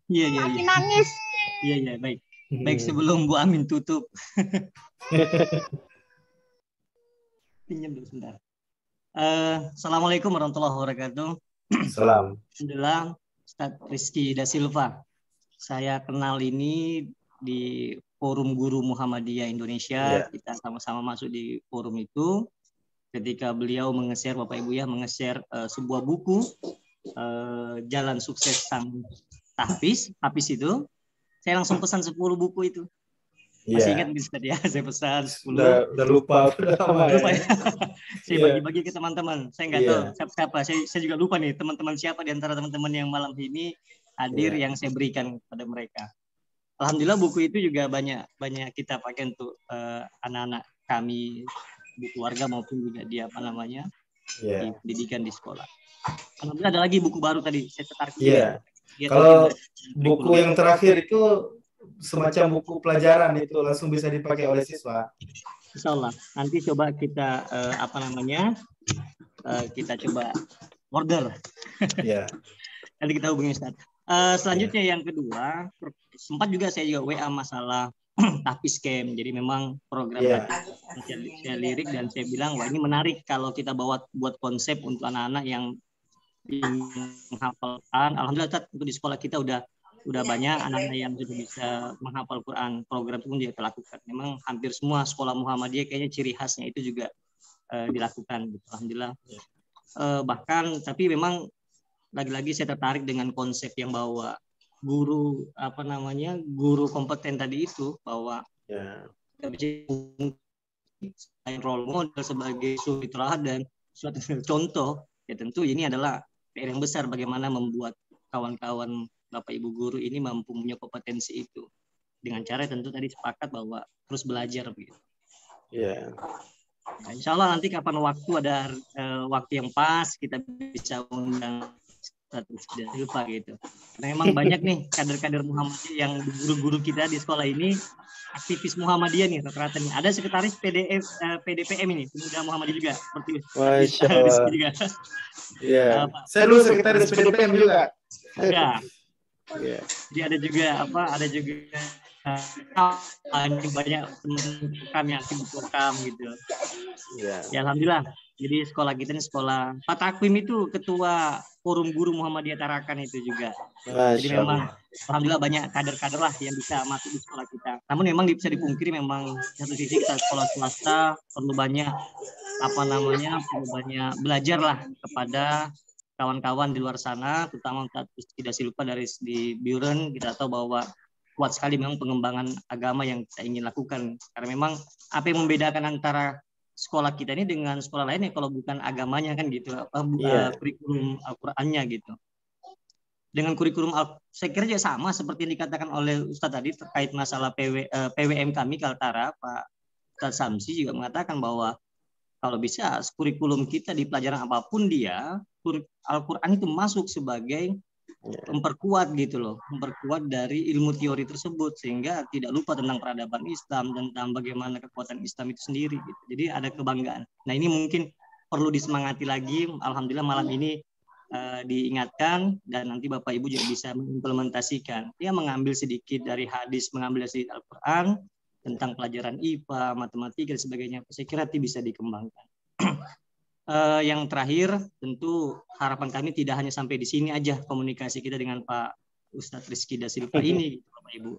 Iya. Lagi nangis. Iya, baik. Baik, sebelum Bu Amin tutup. Pinjam dulu sebentar. Assalamualaikum warahmatullahi wabarakatuh. Salam. Alhamdulillah, Ustadz Rizky Da Silva. Saya kenal ini di Forum Guru Muhammadiyah Indonesia. Yeah. Kita sama-sama masuk di forum itu. Ketika beliau menge-share, Bapak Ibu ya, menge-share sebuah buku Jalan Sukses Sang Tahfiz itu. Saya langsung pesan 10 buku itu. Masih ingat Ustadz ya, saya pesan 10. Udah lupa. Lupa ya. Saya bagi-bagi ke teman-teman. Saya nggak tahu siapa. Saya juga lupa nih teman-teman siapa di antara teman-teman yang malam ini hadir yang saya berikan kepada mereka. Alhamdulillah buku itu juga banyak kita pakai untuk anak-anak kami di keluarga maupun juga di di pendidikan di sekolah. Alhamdulillah ada lagi buku baru tadi saya tertarik. Kalau buku yang terakhir itu semacam buku pelajaran, itu langsung bisa dipakai oleh siswa. Insya Allah. Nanti coba kita kita coba order. Nanti kita hubungi Ustaz. Selanjutnya yang kedua, sempat juga saya WA masalah tahfiz camp. Jadi memang program saya lirik dan saya bilang wah ini menarik kalau kita buat konsep untuk anak-anak yang ingin menghafalkan. Alhamdulillah Ustaz, untuk di sekolah kita udah banyak anak-anak yang sudah bisa menghafal Quran. Program itu pun juga dilakukan. Memang hampir semua sekolah Muhammadiyah kayaknya ciri khasnya itu juga dilakukan. Alhamdulillah. Bahkan tapi memang lagi-lagi saya tertarik dengan konsep yang bahwa guru guru kompeten tadi itu, bahwa kita bisa role model sebagai suri teladan, suatu contoh. Ya tentu ini adalah PR yang besar bagaimana membuat kawan-kawan Bapak Ibu guru ini mampu punya kompetensi itu dengan cara tentu tadi sepakat bahwa terus belajar begitu. Nah, insya Allah nanti kapan waktu ada waktu yang pas kita bisa undang tidak lupa gitu. Karena memang banyak nih kader-kader Muhammadiyah yang guru-guru kita di sekolah ini aktivis Muhammadiyah nih rata-rata nih. Ada sekretaris PDPM ini pemuda Muhammadiyah juga seperti Masya Allah. Saya dulu sekretaris PDPM juga. Jadi ada juga banyak teman kami yang aktif di program gitu. Ya alhamdulillah Jadi sekolah kita ini sekolah Pak Takwim itu ketua Forum Guru Muhammadiyah Tarakan itu juga. Jadi memang alhamdulillah banyak kader-kader lah yang bisa masuk di sekolah kita. Namun memang bisa dipungkiri memang satu sisi kita sekolah swasta perlu banyak perlu banyak belajar lah kepada kawan-kawan di luar sana, terutama tidak lupa dari di Buren kita tahu bahwa kuat sekali memang pengembangan agama yang kita ingin lakukan. Karena memang apa yang membedakan antara sekolah kita ini dengan sekolah lainnya kalau bukan agamanya kan gitu, kurikulum Al-Qur'annya gitu. Dengan kurikulum saya kira juga sama seperti yang dikatakan oleh Ustadz tadi terkait masalah PWM kami Kaltara, Pak Ustadz Samsi juga mengatakan bahwa kalau bisa kurikulum kita di pelajaran apapun dia Al-Qur'an itu masuk sebagai memperkuat gitu loh, memperkuat dari ilmu teori tersebut sehingga tidak lupa tentang peradaban Islam dan tentang bagaimana kekuatan Islam itu sendiri gitu. Jadi ada kebanggaan. Nah ini mungkin perlu disemangati lagi. Alhamdulillah malam ini diingatkan dan nanti Bapak Ibu juga bisa mengimplementasikan. Dia mengambil sedikit dari hadis, mengambil sedikit Al-Qur'an tentang pelajaran IPA, matematika dan sebagainya. Saya kira itu bisa dikembangkan. Yang terakhir tentu harapan kami tidak hanya sampai di sini aja komunikasi kita dengan Pak Ustadz Rizky Da Silva ini gitu, Bapak Ibu.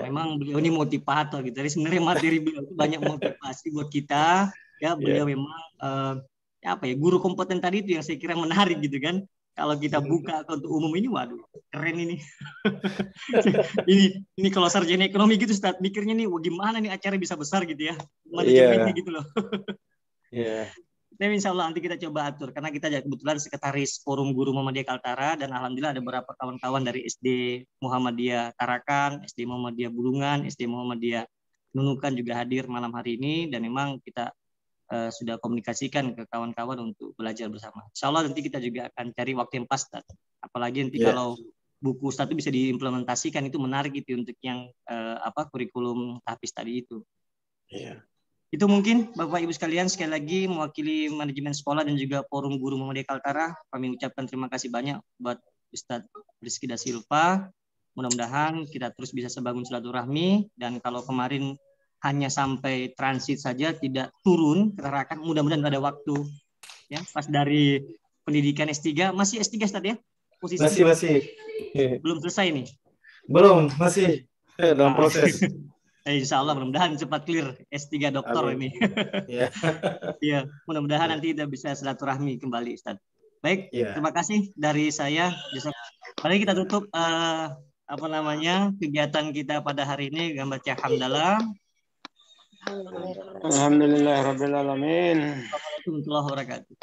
Memang beliau ini motivator gitu. Jadi sebenarnya materi beliau itu banyak motivasi buat kita. Ya beliau memang guru kompeten tadi itu yang saya kira menarik gitu kan. Kalau kita buka untuk umum ini, waduh keren ini. ini kalau sarjana ekonomi gitu Ustadz mikirnya nih, gimana nih acara bisa besar gitu ya. Manajemennya gitu loh. Tapi insya Allah nanti kita coba atur karena kita kebetulan sekretaris Forum Guru Muhammadiyah Kaltara dan alhamdulillah ada beberapa kawan-kawan dari SD Muhammadiyah Tarakan, SD Muhammadiyah Bulungan, SD Muhammadiyah Nunukan juga hadir malam hari ini dan memang kita sudah komunikasikan ke kawan-kawan untuk belajar bersama. Insya Allah nanti kita juga akan cari waktu yang pas, Ustaz. Apalagi nanti kalau buku Ustaz itu bisa diimplementasikan itu menarik itu untuk yang kurikulum tahfiz tadi itu. Itu mungkin Bapak Ibu sekalian sekali lagi mewakili manajemen sekolah dan juga Forum Guru Muhammadiyah Kaltara kami ucapkan terima kasih banyak buat Ustadz Rizky Da Silva. Mudah-mudahan kita terus bisa sebangun silaturahmi dan kalau kemarin hanya sampai transit saja tidak turun ke Tarakan, mudah-mudahan ada waktu ya pas dari pendidikan S3 masih S3 Ustadz ya? Posisi masih. Belum selesai nih. Belum, masih dalam proses. Insya Allah mudah-mudahan cepat clear S3 doktor ini. Iya, mudah-mudahan nanti kita bisa silaturahmi kembali, Ustaz. Baik, terima kasih dari saya. Mari kita tutup kegiatan kita pada hari ini dengan baca hamdalah. Alhamdulillahirabbil alamin. Assalamualaikum warahmatullahi wabarakatuh.